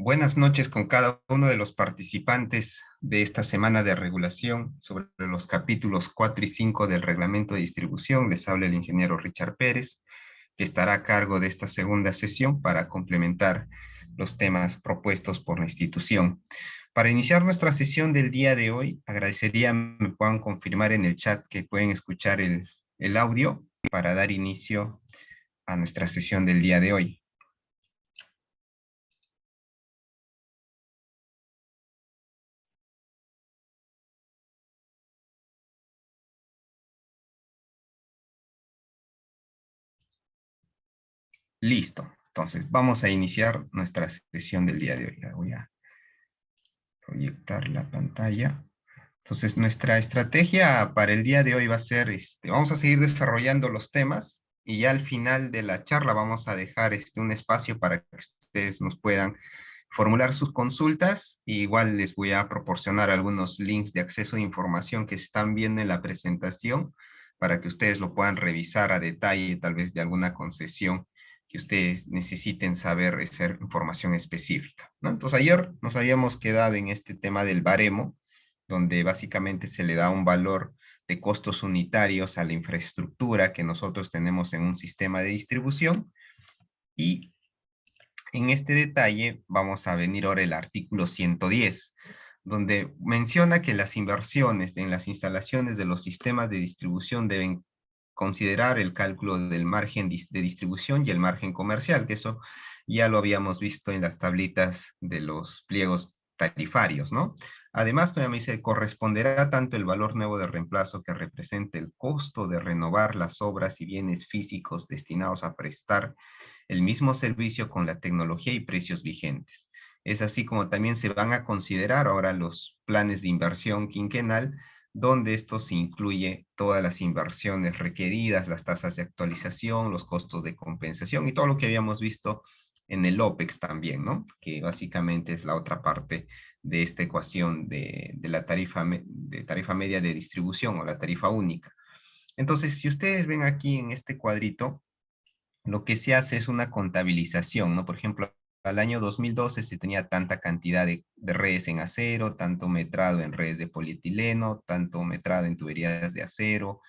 Buenas noches con cada uno de los participantes de esta semana de regulación sobre los capítulos 4 y 5 del reglamento de distribución. Les habla el ingeniero Richard Pérez, que estará a cargo de esta segunda sesión para complementar los temas propuestos por la institución. Para iniciar nuestra sesión del día de hoy, agradecería me puedan confirmar en el chat que pueden escuchar el audio para dar inicio a nuestra sesión del día de hoy. Listo. Entonces, vamos a iniciar nuestra sesión del día de hoy. Voy a proyectar la pantalla. Entonces, nuestra estrategia para el día de hoy va a ser, vamos a seguir desarrollando los temas y ya al final de la charla vamos a dejar un espacio para que ustedes nos puedan formular sus consultas. Y igual les voy a proporcionar algunos links de acceso de información que están viendo en la presentación para que ustedes lo puedan revisar a detalle, tal vez de alguna concesión que ustedes necesiten saber esa información específica, ¿no? Entonces ayer nos habíamos quedado en este tema del baremo, donde básicamente se le da un valor de costos unitarios a la infraestructura que nosotros tenemos en un sistema de distribución. Y en este detalle vamos a venir ahora el artículo 110, donde menciona que las inversiones en las instalaciones de los sistemas de distribución deben considerar el cálculo del margen de distribución y el margen comercial, que eso ya lo habíamos visto en las tablitas de los pliegos tarifarios, ¿no? Además, todavía me dice, corresponderá tanto el valor nuevo de reemplazo que represente el costo de renovar las obras y bienes físicos destinados a prestar el mismo servicio con la tecnología y precios vigentes. Es así como también se van a considerar ahora los planes de inversión quinquenal, donde esto se incluye todas las inversiones requeridas, las tasas de actualización, los costos de compensación y todo lo que habíamos visto en el OPEX también, ¿no? Que básicamente es la otra parte de esta ecuación de la tarifa media de distribución o la tarifa única. Entonces, si ustedes ven aquí en este cuadrito, lo que se hace es una contabilización, ¿no? Por ejemplo, al año 2012 se tenía tanta cantidad de redes en acero, tanto metrado en redes de polietileno, tanto metrado en tuberías de acero,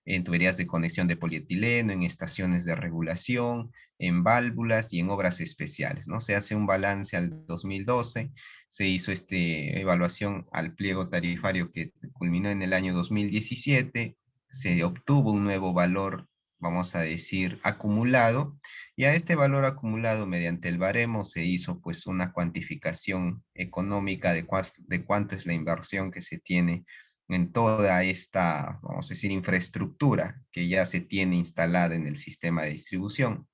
en tuberías de conexión de polietileno, en estaciones de regulación, en válvulas y en obras especiales, ¿no? Se hace un balance al 2012, se hizo esta evaluación al pliego tarifario que culminó en el año 2017, se obtuvo un nuevo valor, vamos a decir, acumulado, y a este valor acumulado mediante el baremo se hizo pues una cuantificación económica de cuánto es la inversión que se tiene en toda esta, vamos a decir, infraestructura que ya se tiene instalada en el sistema de distribución.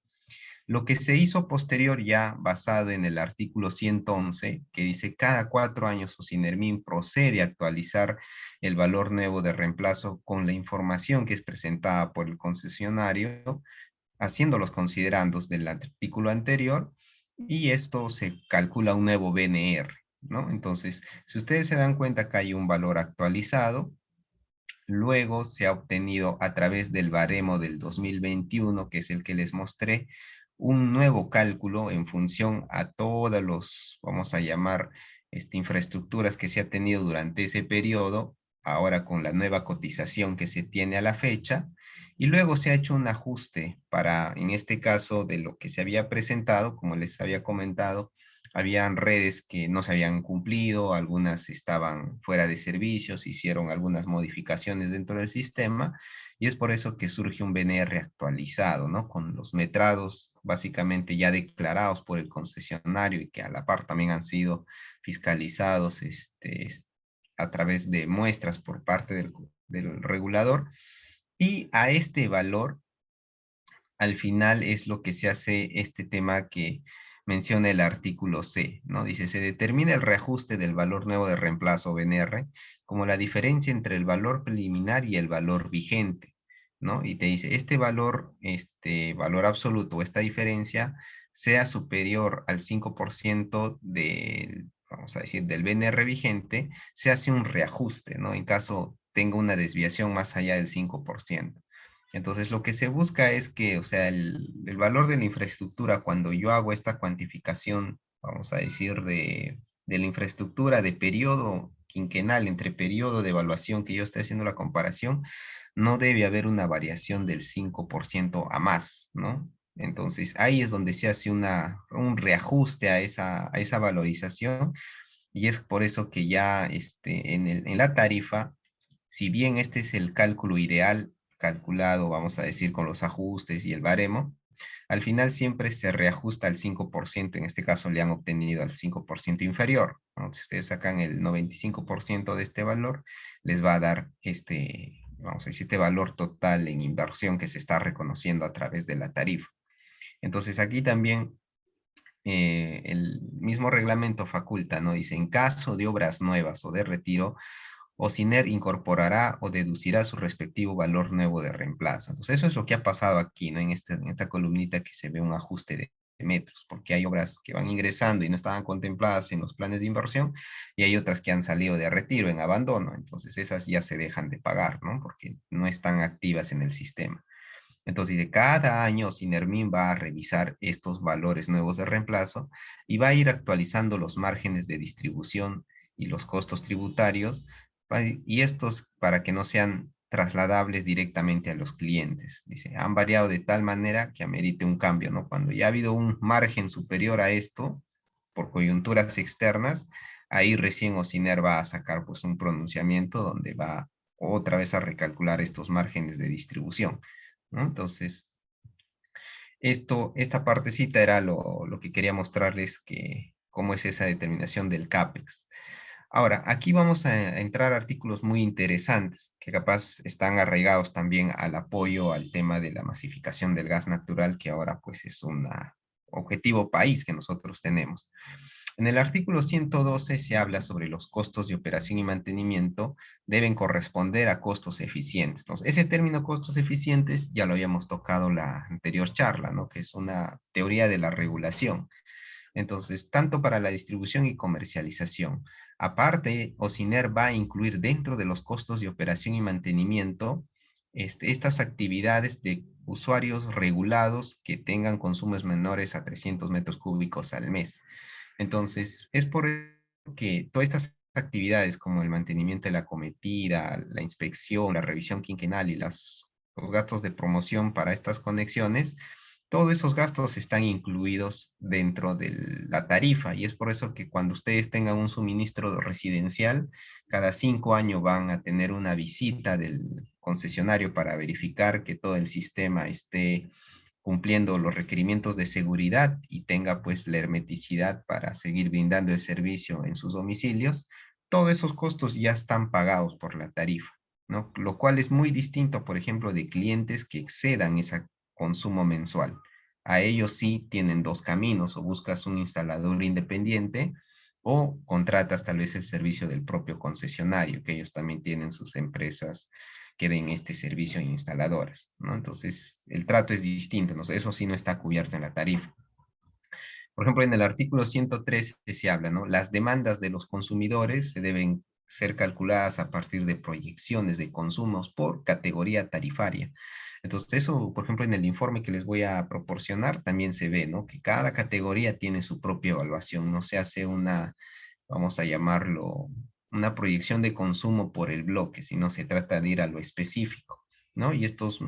Lo que se hizo posterior ya basado en el artículo 111, que dice cada 4 años Ocinermin procede a actualizar el valor nuevo de reemplazo con la información que es presentada por el concesionario, haciendo los considerandos del artículo anterior, y esto se calcula un nuevo BNR, ¿no? Entonces, si ustedes se dan cuenta que hay un valor actualizado, luego se ha obtenido a través del baremo del 2021, que es el que les mostré, un nuevo cálculo en función a todos los, vamos a llamar, infraestructuras que se ha tenido durante ese periodo, ahora con la nueva cotización que se tiene a la fecha, y luego se ha hecho un ajuste para, en este caso, de lo que se había presentado, como les había comentado, habían redes que no se habían cumplido, algunas estaban fuera de servicios, hicieron algunas modificaciones dentro del sistema, y es por eso que surge un BNR actualizado, ¿no? Con los metrados básicamente ya declarados por el concesionario y que a la par también han sido fiscalizados a través de muestras por parte del regulador. Y a este valor, al final es lo que se hace este tema que menciona el artículo C, ¿no? Dice, se determina el reajuste del valor nuevo de reemplazo BNR como la diferencia entre el valor preliminar y el valor vigente, ¿no? Y te dice, este valor absoluto, esta diferencia, sea superior al 5% del, vamos a decir, del BNR vigente, se hace un reajuste, ¿no? En caso tenga una desviación más allá del 5%. Entonces, lo que se busca es que, o sea, el valor de la infraestructura, cuando yo hago esta cuantificación vamos a decir, de la infraestructura de periodo quinquenal, entre periodo de evaluación que yo estoy haciendo la comparación, no debe haber una variación del 5% a más, ¿no? Entonces, ahí es donde se hace un reajuste a esa valorización, y es por eso que ya en la tarifa, si bien este es el cálculo ideal, calculado, vamos a decir, con los ajustes y el baremo, al final siempre se reajusta al 5%. En este caso le han obtenido al 5% inferior, ¿no? Si ustedes sacan el 95% de este valor, les va a dar vamos a decir, este valor total en inversión que se está reconociendo a través de la tarifa. Entonces aquí también el mismo reglamento faculta, ¿no? Dice, en caso de obras nuevas o de retiro, OCINER incorporará o deducirá su respectivo valor nuevo de reemplazo. Entonces, eso es lo que ha pasado aquí, ¿no? En esta columnita que se ve un ajuste de metros, porque hay obras que van ingresando y no estaban contempladas en los planes de inversión, y hay otras que han salido de retiro, en abandono. Entonces, esas ya se dejan de pagar, ¿no? Porque no están activas en el sistema. Entonces, de cada año, Sinermin va a revisar estos valores nuevos de reemplazo y va a ir actualizando los márgenes de distribución y los costos tributarios, y estos para que no sean trasladables directamente a los clientes. Dice, han variado de tal manera que amerite un cambio, ¿no? Cuando ya ha habido un margen superior a esto, por coyunturas externas, ahí recién Ociner va a sacar pues un pronunciamiento donde va otra vez a recalcular estos márgenes de distribución, ¿no? Entonces, esta partecita era lo que quería mostrarles, que cómo es esa determinación del CAPEX. Ahora, aquí vamos a entrar a artículos muy interesantes, que capaz están arraigados también al apoyo al tema de la masificación del gas natural, que ahora pues es un objetivo país que nosotros tenemos. En el artículo 112 se habla sobre los costos de operación y mantenimiento deben corresponder a costos eficientes. Entonces, ese término costos eficientes ya lo habíamos tocado la anterior charla, ¿no? Que es una teoría de la regulación. Entonces, tanto para la distribución y comercialización. Aparte, OCINER va a incluir dentro de los costos de operación y mantenimiento estas actividades de usuarios regulados que tengan consumos menores a 300 metros cúbicos al mes. Entonces, es por eso que todas estas actividades como el mantenimiento de la cometida, la inspección, la revisión quinquenal y los gastos de promoción para estas conexiones, todos esos gastos están incluidos dentro de la tarifa, y es por eso que cuando ustedes tengan un suministro residencial, cada 5 años van a tener una visita del concesionario para verificar que todo el sistema esté cumpliendo los requerimientos de seguridad y tenga pues la hermeticidad para seguir brindando el servicio en sus domicilios. Todos esos costos ya están pagados por la tarifa, ¿no? Lo cual es muy distinto, por ejemplo, de clientes que excedan ese consumo mensual. A ellos sí tienen dos caminos: o buscas un instalador independiente o contratas tal vez el servicio del propio concesionario, que ellos también tienen sus empresas que den este servicio a instaladoras, ¿no? Entonces, el trato es distinto, ¿no? Eso sí no está cubierto en la tarifa. Por ejemplo, en el artículo 113 se habla, ¿no? Las demandas de los consumidores se deben ser calculadas a partir de proyecciones de consumos por categoría tarifaria. Entonces, eso, por ejemplo, en el informe que les voy a proporcionar también se ve, ¿no? Que cada categoría tiene su propia evaluación, no se hace una, vamos a llamarlo, una proyección de consumo por el bloque, sino se trata de ir a lo específico, ¿no? Y estos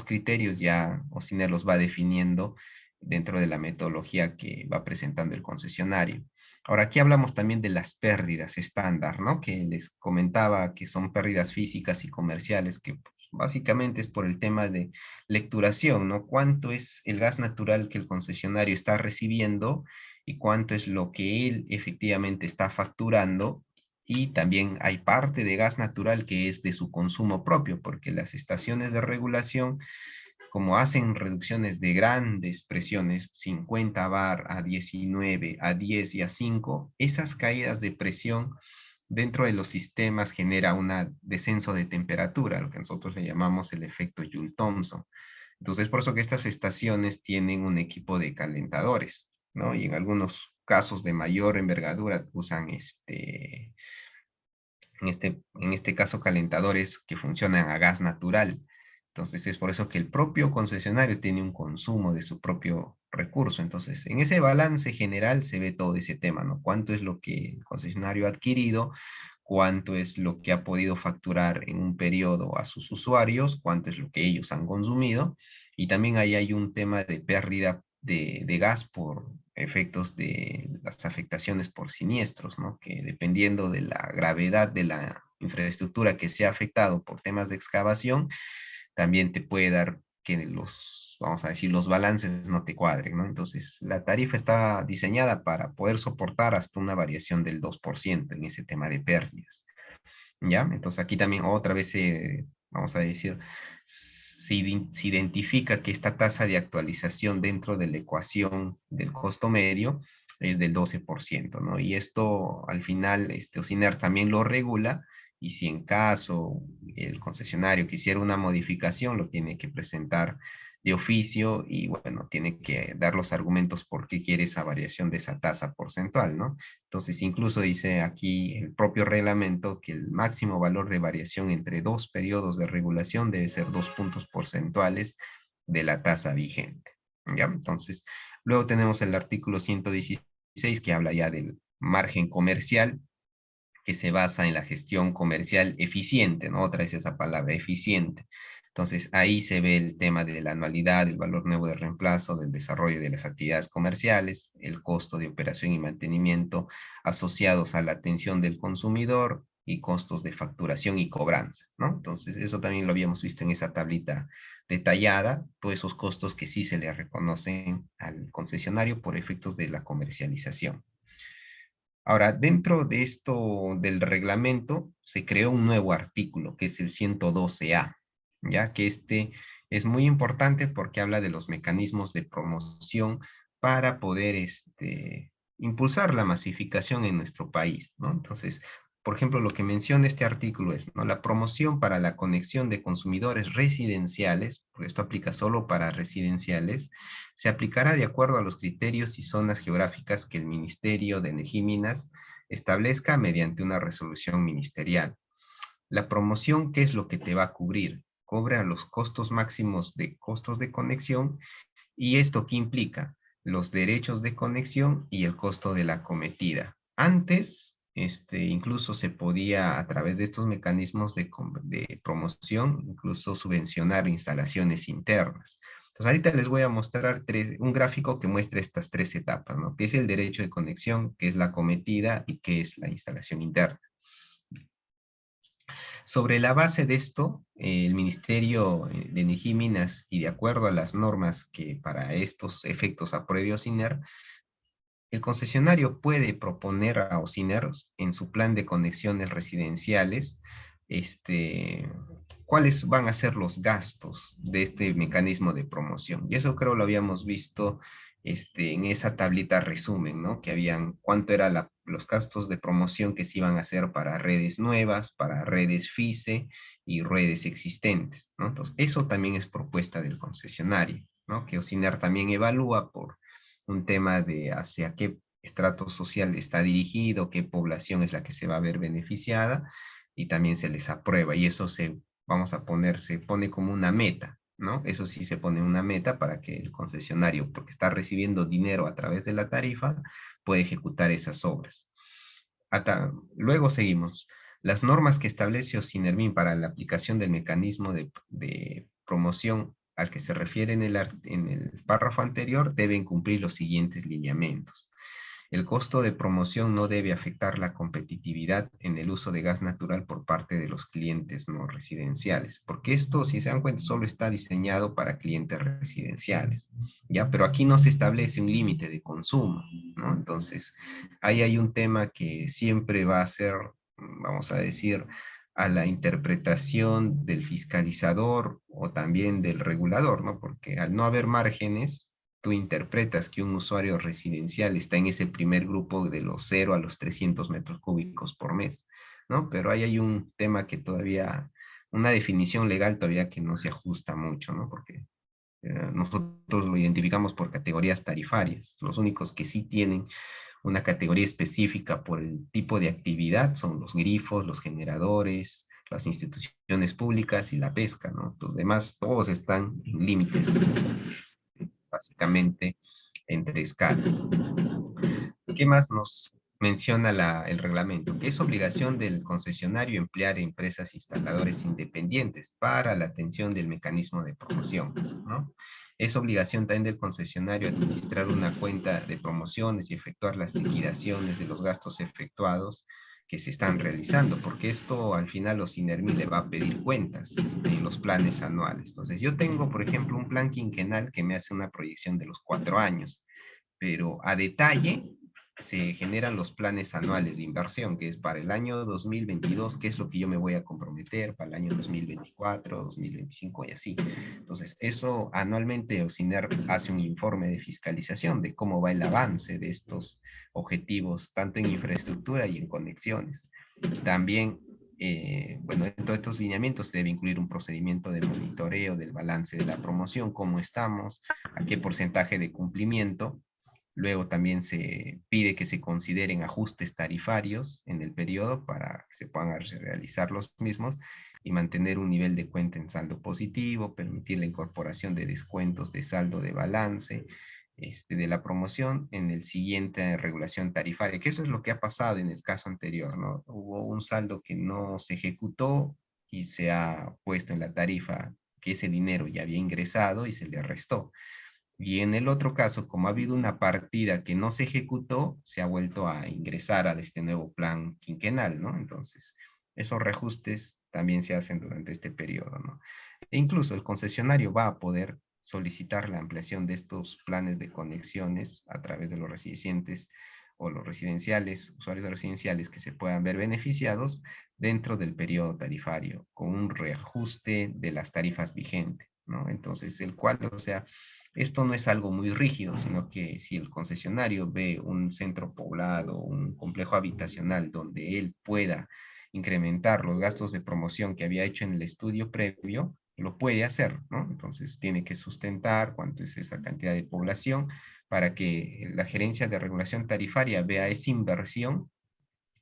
criterios ya Ociner los va definiendo dentro de la metodología que va presentando el concesionario. Ahora, aquí hablamos también de las pérdidas estándar, ¿no? Que les comentaba que son pérdidas físicas y comerciales, que pues, básicamente es por el tema de lecturación, ¿no? ¿Cuánto es el gas natural que el concesionario está recibiendo y cuánto es lo que él efectivamente está facturando? Y también hay parte de gas natural que es de su consumo propio, porque las estaciones de regulación, como hacen reducciones de grandes presiones, 50 bar a 19, a 10 y a 5, esas caídas de presión dentro de los sistemas genera un descenso de temperatura, lo que nosotros le llamamos el efecto Joule-Thomson. Entonces, por eso que estas estaciones tienen un equipo de calentadores, ¿no? Y en algunos casos de mayor envergadura usan en este caso calentadores que funcionan a gas natural. Entonces es por eso que el propio concesionario tiene un consumo de su propio recurso. Entonces, en ese balance general se ve todo ese tema, ¿no? ¿Cuánto es lo que el concesionario ha adquirido? ¿Cuánto es lo que ha podido facturar en un periodo a sus usuarios? ¿Cuánto es lo que ellos han consumido? Y también ahí hay un tema de pérdida de gas por efectos de las afectaciones por siniestros, ¿no? Que dependiendo de la gravedad de la infraestructura que sea afectado por temas de excavación, también te puede dar que los, vamos a decir, los balances no te cuadren, ¿no? Entonces, la tarifa está diseñada para poder soportar hasta una variación del 2% en ese tema de pérdidas, ¿ya? Entonces, aquí también otra vez, vamos a decir, se identifica que esta tasa de actualización dentro de la ecuación del costo medio es del 12%, ¿no? Y esto al final, OCINER también lo regula, y si en caso el concesionario quisiera una modificación, lo tiene que presentar de oficio y bueno, tiene que dar los argumentos por qué quiere esa variación de esa tasa porcentual, ¿no? Entonces, incluso dice aquí el propio reglamento que el máximo valor de variación entre dos periodos de regulación debe ser 2 puntos porcentuales de la tasa vigente, ¿ya? Entonces, luego tenemos el artículo 116 que habla ya del margen comercial, que se basa en la gestión comercial eficiente, ¿no? Otra vez esa palabra, eficiente. Entonces, ahí se ve el tema de la anualidad, el valor nuevo de reemplazo, del desarrollo de las actividades comerciales, el costo de operación y mantenimiento asociados a la atención del consumidor y costos de facturación y cobranza, ¿no? Entonces, eso también lo habíamos visto en esa tablita detallada, todos esos costos que sí se le reconocen al concesionario por efectos de la comercialización. Ahora, dentro de esto del reglamento, se creó un nuevo artículo, que es el 112A, ya que este es muy importante porque habla de los mecanismos de promoción para poder impulsar la masificación en nuestro país, ¿no? Entonces, por ejemplo, lo que menciona este artículo es, ¿no? La promoción para la conexión de consumidores residenciales, porque esto aplica solo para residenciales, se aplicará de acuerdo a los criterios y zonas geográficas que el Ministerio de Energía y Minas establezca mediante una resolución ministerial. La promoción, ¿qué es lo que te va a cubrir? Cobra los costos máximos de costos de conexión. ¿Y esto qué implica? Los derechos de conexión y el costo de la acometida. Antes, incluso se podía, a través de estos mecanismos de promoción, incluso subvencionar instalaciones internas. Entonces, ahorita les voy a mostrar un gráfico que muestra estas tres etapas, ¿no? Que es el derecho de conexión, que es la acometida y que es la instalación interna. Sobre la base de esto, el Ministerio de Energía y Minas, y de acuerdo a las normas que para estos efectos apruebe OCINER, el concesionario puede proponer a OCINER en su plan de conexiones residenciales, este, cuáles van a ser los gastos de este mecanismo de promoción. Y eso creo lo habíamos visto en esa tablita resumen, ¿no? Que habían cuánto eran los gastos de promoción que se iban a hacer para redes nuevas, para redes FICE y redes existentes, ¿no? Entonces, eso también es propuesta del concesionario, ¿no? Que OCINER también evalúa por un tema de hacia qué estrato social está dirigido, qué población es la que se va a ver beneficiada, y también se les aprueba, y eso vamos a poner, se pone como una meta, ¿no? Eso sí se pone una meta para que el concesionario, porque está recibiendo dinero a través de la tarifa, puede ejecutar esas obras. Luego seguimos. Las normas que establece OCINERMIN para la aplicación del mecanismo de promoción al que se refiere en el párrafo anterior deben cumplir los siguientes lineamientos. El costo de promoción no debe afectar la competitividad en el uso de gas natural por parte de los clientes no residenciales, porque esto, si se dan cuenta, solo está diseñado para clientes residenciales, ¿ya? Pero aquí no se establece un límite de consumo, ¿no? Entonces, ahí hay un tema que siempre va a ser, vamos a decir, a la interpretación del fiscalizador o también del regulador, ¿no? Porque al no haber márgenes, tú interpretas que un usuario residencial está en ese primer grupo de los 0 a los 300 metros cúbicos por mes, ¿no? Pero ahí hay un tema que todavía, una definición legal todavía que no se ajusta mucho, ¿no? Porque nosotros lo identificamos por categorías tarifarias. Los únicos que sí tienen una categoría específica por el tipo de actividad son los grifos, los generadores, las instituciones públicas y la pesca, ¿no? Los demás todos están en límites, básicamente en 3 escalas. ¿Qué más nos menciona el reglamento? Que es obligación del concesionario emplear empresas instaladores independientes para la atención del mecanismo de promoción, ¿no? Es obligación también del concesionario administrar una cuenta de promociones y efectuar las liquidaciones de los gastos efectuados que se están realizando, porque esto al final los INERMI le va a pedir cuentas en los planes anuales. Entonces, yo tengo, por ejemplo, un plan quinquenal que me hace una proyección de los 4 años, pero a detalle se generan los planes anuales de inversión, que es para el año 2022, qué es lo que yo me voy a comprometer, para el año 2024, 2025 y así. Entonces, eso anualmente OCINER hace un informe de fiscalización de cómo va el avance de estos objetivos, tanto en infraestructura y en conexiones. También bueno, en todos estos lineamientos se debe incluir un procedimiento de monitoreo del balance de la promoción, cómo estamos, a qué porcentaje de cumplimiento. Luego también se pide que se consideren ajustes tarifarios en el periodo para que se puedan realizar los mismos y mantener un nivel de cuenta en saldo positivo, permitir la incorporación de descuentos de saldo de balance de la promoción en el siguiente regulación tarifaria, que eso es lo que ha pasado en el caso anterior, ¿no? Hubo un saldo que no se ejecutó y se ha puesto en la tarifa que ese dinero ya había ingresado y se le restó. Y en el otro caso, como ha habido una partida que no se ejecutó, se ha vuelto a ingresar a este nuevo plan quinquenal, ¿no? Entonces, esos reajustes también se hacen durante este periodo, ¿no? E incluso el concesionario va a poder solicitar la ampliación de estos planes de conexiones a través de los residentes o los residenciales, usuarios residenciales que se puedan ver beneficiados dentro del periodo tarifario, con un reajuste de las tarifas vigentes, ¿no? Entonces, el cual, o sea, esto no es algo muy rígido, sino que si el concesionario ve un centro poblado, un complejo habitacional donde él pueda incrementar los gastos de promoción que había hecho en el estudio previo, lo puede hacer, ¿no? Entonces tiene que sustentar cuánto es esa cantidad de población para que la gerencia de regulación tarifaria vea esa inversión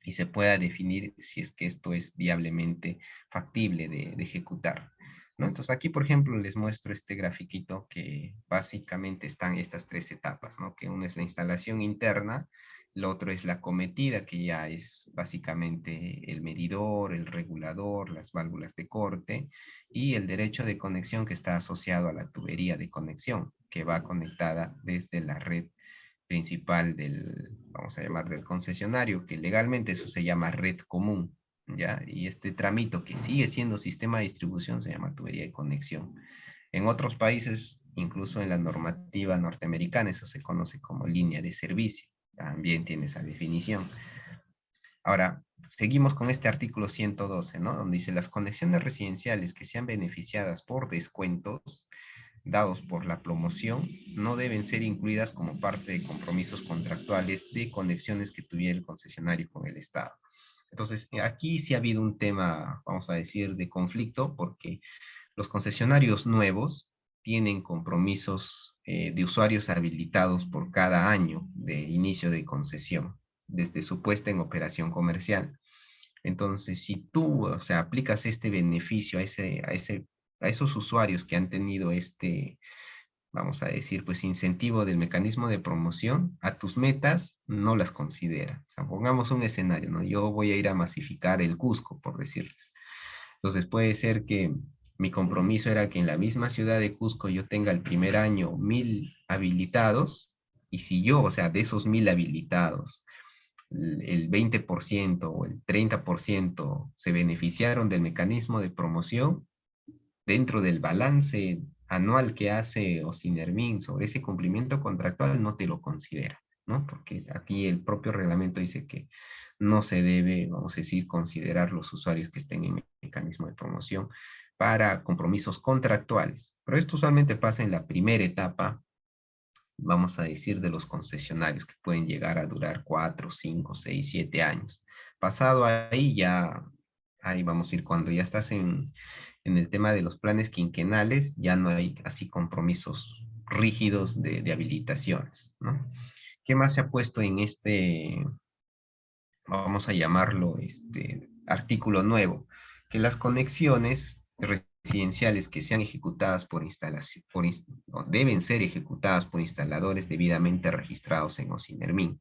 y se pueda definir si es que esto es viablemente factible de ejecutar, ¿no? Entonces aquí, por ejemplo, les muestro este grafiquito que básicamente están estas 3 etapas, ¿no? Que uno es la instalación interna, lo otro es la cometida, que ya es básicamente el medidor, el regulador, las válvulas de corte, y el derecho de conexión que está asociado a la tubería de conexión, que va conectada desde la red principal vamos a llamar, del concesionario, que legalmente eso se llama red común, ¿ya? Y este tramito que sigue siendo sistema de distribución se llama tubería de conexión. En otros países, incluso en la normativa norteamericana, eso se conoce como línea de servicio. También tiene esa definición. Ahora, seguimos con este artículo 112, ¿no? Donde dice, las conexiones residenciales que sean beneficiadas por descuentos dados por la promoción no deben ser incluidas como parte de compromisos contractuales de conexiones que tuviera el concesionario con el Estado. Entonces, aquí sí ha habido un tema, vamos a decir, de conflicto, porque los concesionarios nuevos tienen compromisos de usuarios habilitados por cada año de inicio de concesión, desde su puesta en operación comercial. Entonces, si tú, o sea, aplicas este beneficio a esos usuarios que han tenido vamos a decir, pues incentivo del mecanismo de promoción, a tus metas no las considera. O sea, pongamos un escenario, ¿no? Yo voy a ir a masificar el Cusco, por decirles. Entonces puede ser que mi compromiso era que en la misma ciudad de Cusco yo tenga el primer año 1000 habilitados, y si yo, o sea, de esos 1000 habilitados, el 20% o el 30% se beneficiaron del mecanismo de promoción, dentro del balance anual que hace Ocinermin sobre ese cumplimiento contractual no te lo considera, ¿no? Porque aquí el propio reglamento dice que no se debe, vamos a decir, considerar los usuarios que estén en mecanismo de promoción para compromisos contractuales. Pero esto usualmente pasa en la primera etapa, vamos a decir, de los concesionarios, que pueden llegar a durar 4, 5, 6, 7 años. Pasado ahí ya, ahí vamos a ir, cuando ya estás en el tema de los planes quinquenales, ya no hay así compromisos rígidos de habilitaciones, ¿no? ¿Qué más se ha puesto en vamos a llamarlo, artículo nuevo? que las conexiones residenciales que sean ejecutadas o deben ser ejecutadas por instaladores debidamente registrados en OSINERMIN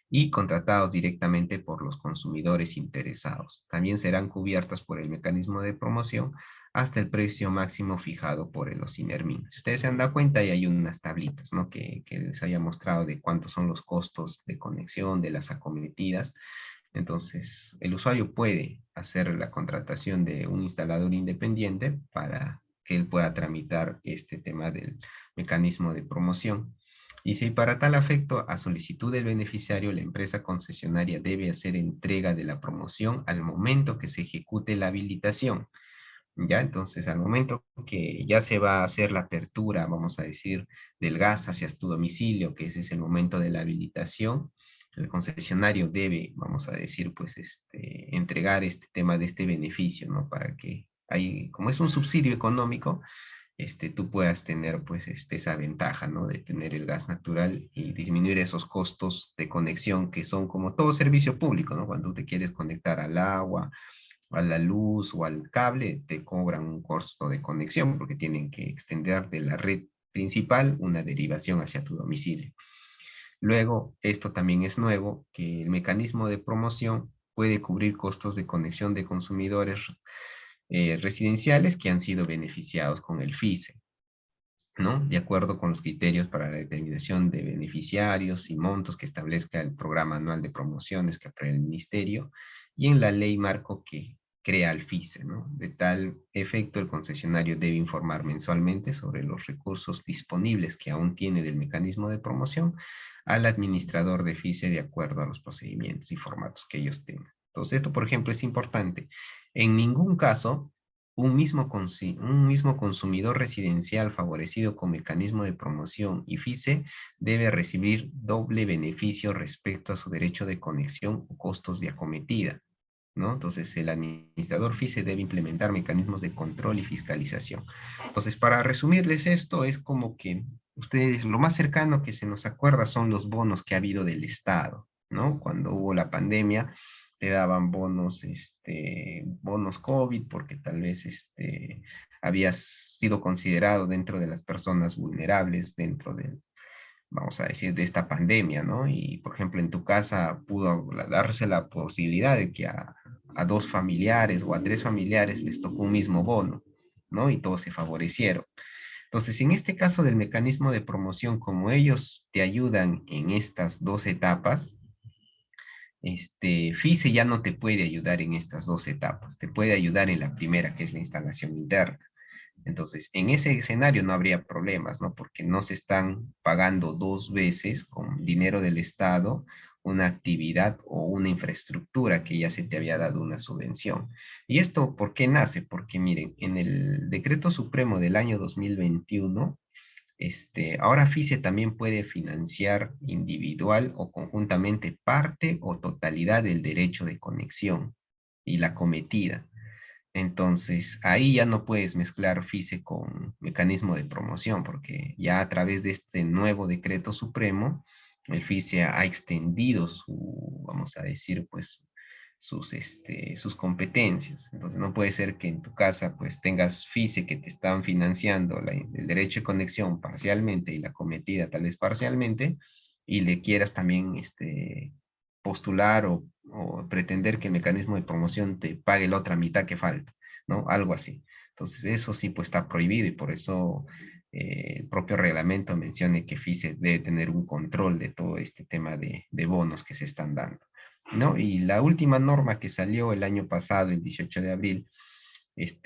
y contratados directamente por los consumidores interesados. También serán cubiertas por el mecanismo de promoción hasta el precio máximo fijado por el OSINERMIN. Si ustedes se han dado cuenta, ahí hay unas tablitas, ¿no? que les haya mostrado de cuántos son los costos de conexión, de las acometidas. Entonces, el usuario puede hacer la contratación de un instalador independiente para que él pueda tramitar este tema del mecanismo de promoción. Y si para tal afecto, a solicitud del beneficiario, la empresa concesionaria debe hacer entrega de la promoción al momento que se ejecute la habilitación. ¿Ya? Entonces, al momento que ya se va a hacer la apertura, vamos a decir, del gas hacia tu domicilio, que ese es el momento de la habilitación, el concesionario debe, vamos a decir, pues, entregar este tema de este beneficio, ¿no? Para que ahí, como es un subsidio económico, tú puedas tener, pues, esa ventaja, ¿no? De tener el gas natural y disminuir esos costos de conexión que son como todo servicio público, ¿no? Cuando te quieres conectar al agua, a la luz o al cable, te cobran un costo de conexión porque tienen que extender de la red principal una derivación hacia tu domicilio. Luego, esto también es nuevo, que el mecanismo de promoción puede cubrir costos de conexión de consumidores residenciales que han sido beneficiados con el FISE, ¿no? De acuerdo con los criterios para la determinación de beneficiarios y montos que establezca el programa anual de promociones que apruebe el ministerio y en la ley marco que crea el FISE, ¿no? De tal efecto, el concesionario debe informar mensualmente sobre los recursos disponibles que aún tiene del mecanismo de promoción al administrador de FISE de acuerdo a los procedimientos y formatos que ellos tengan. Entonces, esto, por ejemplo, es importante. En ningún caso un mismo consumidor residencial favorecido con mecanismo de promoción y FISE debe recibir doble beneficio respecto a su derecho de conexión o costos de acometida, ¿no? Entonces, el administrador FISE debe implementar mecanismos de control y fiscalización. Entonces, para resumirles esto, es como que ustedes, lo más cercano que se nos acuerda son los bonos que ha habido del Estado, ¿no? Cuando hubo la pandemia, te daban bonos, bonos COVID, porque tal vez habías sido considerado dentro de las personas vulnerables, dentro del, vamos a decir, de esta pandemia, ¿no? Y, por ejemplo, en tu casa pudo darse la posibilidad de que a dos familiares o a tres familiares les tocó un mismo bono, ¿no? Y todos se favorecieron. Entonces, en este caso del mecanismo de promoción, como ellos te ayudan en estas dos etapas, FISE ya no te puede ayudar en estas dos etapas, te puede ayudar en la primera, que es la instalación interna. Entonces, en ese escenario no habría problemas, ¿no? Porque no se están pagando dos veces con dinero del Estado una actividad o una infraestructura que ya se te había dado una subvención. ¿Y esto por qué nace? Porque miren, en el Decreto Supremo del año 2021, ahora FICE también puede financiar individual o conjuntamente parte o totalidad del derecho de conexión y la cometida. Entonces, ahí ya no puedes mezclar FICE con mecanismo de promoción, porque ya a través de este nuevo decreto supremo, el FICE ha extendido su, vamos a decir, pues, sus competencias. Entonces, no puede ser que en tu casa, pues, tengas FICE que te están financiando el derecho de conexión parcialmente y la cometida tal vez parcialmente, y le quieras también, postular o pretender que el mecanismo de promoción te pague la otra mitad que falta, ¿no? Algo así. Entonces, eso sí, pues está prohibido y por eso el propio reglamento menciona que FICE debe tener un control de todo este tema de bonos que se están dando, ¿no? Y la última norma que salió el año pasado, el 18 de abril,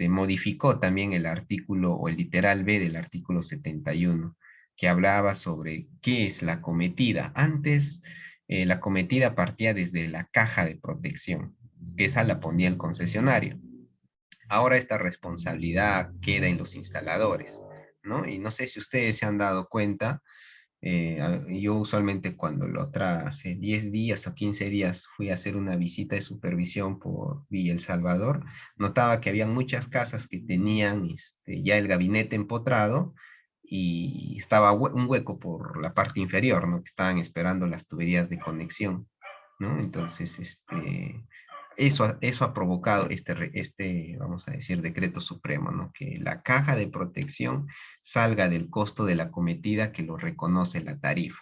modificó también el artículo o el literal B del artículo 71, que hablaba sobre qué es la cometida. Antes, la cometida partía desde la caja de protección, que esa la ponía el concesionario. Ahora esta responsabilidad queda en los instaladores, ¿no? Y no sé si ustedes se han dado cuenta, yo usualmente cuando hace 10 días o 15 días fui a hacer una visita de supervisión por Villa El Salvador, notaba que había muchas casas que tenían ya el gabinete empotrado y estaba un hueco por la parte inferior, ¿no? Que estaban esperando las tuberías de conexión, ¿no? Entonces, eso ha provocado vamos a decir, decreto supremo, ¿no? Que la caja de protección salga del costo de la cometida que lo reconoce la tarifa.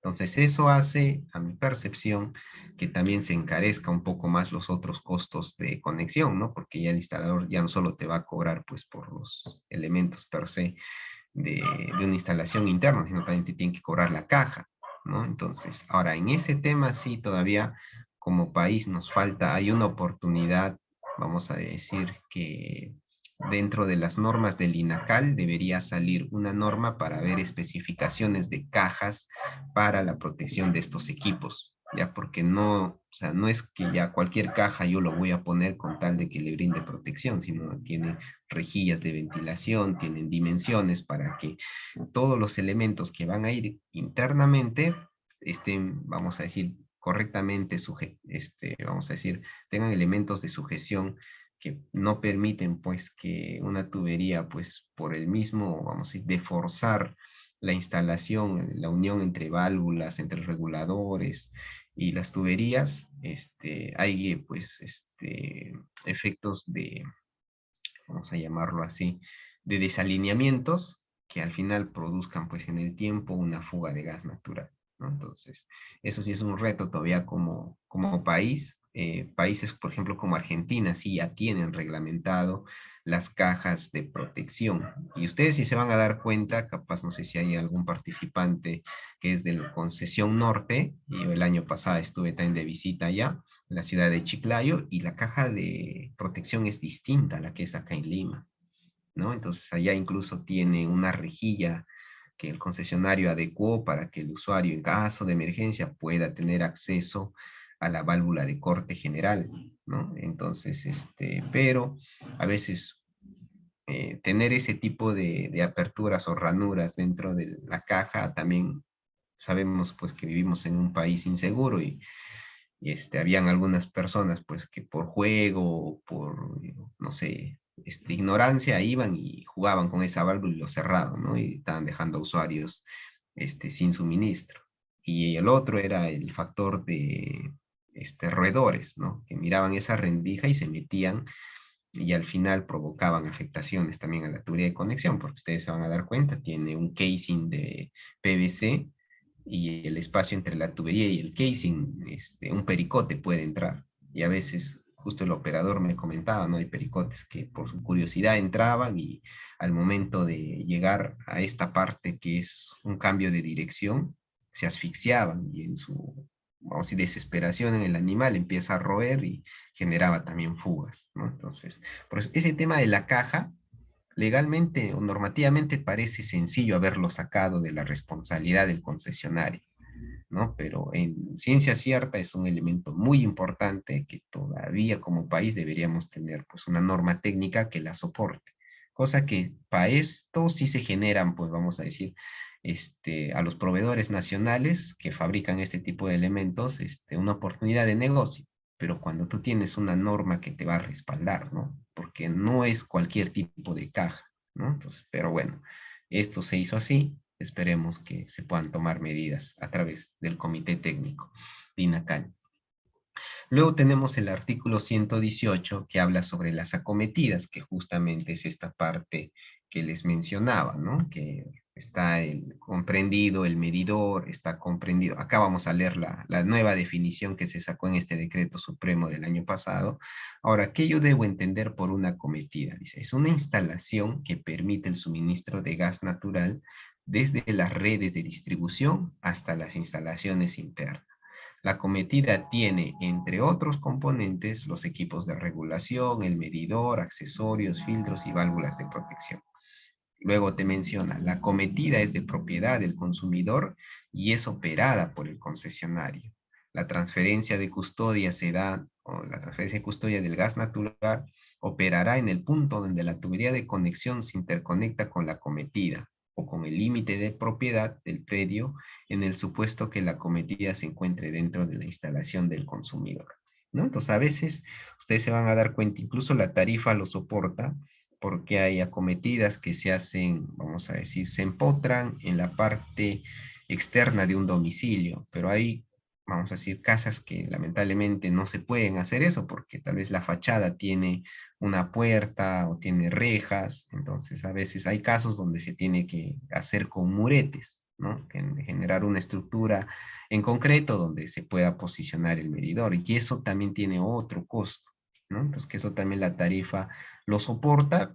Entonces, eso hace, a mi percepción, que también se encarezca un poco más los otros costos de conexión, ¿no? Porque ya el instalador ya no solo te va a cobrar, pues, por los elementos per se de una instalación interna, sino también te tiene que cobrar la caja, ¿no? Entonces, ahora, en ese tema sí todavía como país nos falta, hay una oportunidad, vamos a decir, que dentro de las normas del INACAL debería salir una norma para ver especificaciones de cajas para la protección de estos equipos, ya porque no, o sea, no es que ya cualquier caja yo lo voy a poner con tal de que le brinde protección, sino tiene rejillas de ventilación, tienen dimensiones para que todos los elementos que van a ir internamente estén, vamos a decir, correctamente vamos a decir, tengan elementos de sujeción que no permiten pues que una tubería pues por el mismo, vamos a decir, de forzar la instalación, la unión entre válvulas, entre reguladores y las tuberías, hay pues efectos de, vamos a llamarlo así, de desalineamientos que al final produzcan pues en el tiempo una fuga de gas natural, ¿no? Entonces, eso sí es un reto todavía como país. Países, por ejemplo, como Argentina, sí ya tienen reglamentado las cajas de protección. Y ustedes si se van a dar cuenta, capaz no sé si hay algún participante que es de la concesión norte, y yo el año pasado estuve también de visita allá, la ciudad de Chiclayo, y la caja de protección es distinta a la que es acá en Lima, ¿no? Entonces allá incluso tiene una rejilla que el concesionario adecuó para que el usuario en caso de emergencia pueda tener acceso a la válvula de corte general, ¿no? Entonces, pero a veces tener ese tipo de aperturas o ranuras dentro de la caja también sabemos pues que vivimos en un país inseguro y habían algunas personas pues que por juego, por, no sé, ignorancia iban y jugaban con esa válvula y lo cerraban, ¿no? Y estaban dejando a usuarios sin suministro. Y el otro era el factor de roedores, ¿no? Que miraban esa rendija y se metían y al final provocaban afectaciones también a la tubería de conexión, porque ustedes se van a dar cuenta, tiene un casing de PVC y el espacio entre la tubería y el casing, un pericote puede entrar. Y a veces, justo el operador me comentaba, ¿no? Hay pericotes que por su curiosidad entraban y al momento de llegar a esta parte que es un cambio de dirección, se asfixiaban y en su, vamos a decir, desesperación en el animal empieza a roer y generaba también fugas, ¿no? Entonces, por eso, ese tema de la caja, legalmente o normativamente parece sencillo haberlo sacado de la responsabilidad del concesionario, ¿no? Pero en ciencia cierta es un elemento muy importante que todavía como país deberíamos tener pues una norma técnica que la soporte. Cosa que para esto sí se generan, pues vamos a decir, a los proveedores nacionales que fabrican este tipo de elementos, una oportunidad de negocio. Pero cuando tú tienes una norma que te va a respaldar, ¿no? Porque no es cualquier tipo de caja, ¿no? Entonces, pero bueno, esto se hizo así, esperemos que se puedan tomar medidas a través del Comité Técnico de INACAL. Luego tenemos el artículo 118 que habla sobre las acometidas, que justamente es esta parte que les mencionaba, ¿no? Que está comprendido el medidor, está comprendido. Acá vamos a leer la nueva definición que se sacó en este decreto supremo del año pasado. Ahora, ¿qué yo debo entender por una acometida? Dice, es una instalación que permite el suministro de gas natural desde las redes de distribución hasta las instalaciones internas. La cometida tiene, entre otros componentes, los equipos de regulación, el medidor, accesorios, filtros y válvulas de protección. Luego te menciona, la cometida es de propiedad del consumidor y es operada por el concesionario. La transferencia de custodia se da, o la transferencia de custodia del gas natural operará en el punto donde la tubería de conexión se interconecta con la cometida o con el límite de propiedad del predio en el supuesto que la cometida se encuentre dentro de la instalación del consumidor, ¿no? Entonces, a veces ustedes se van a dar cuenta, incluso la tarifa lo soporta, porque hay acometidas que se hacen, vamos a decir, se empotran en la parte externa de un domicilio, pero hay vamos a decir, casas que lamentablemente no se pueden hacer eso porque tal vez la fachada tiene una puerta o tiene rejas, entonces a veces hay casos donde se tiene que hacer con muretes, ¿no? Generar una estructura en concreto donde se pueda posicionar el medidor y eso también tiene otro costo, ¿no? Entonces que eso también la tarifa lo soporta,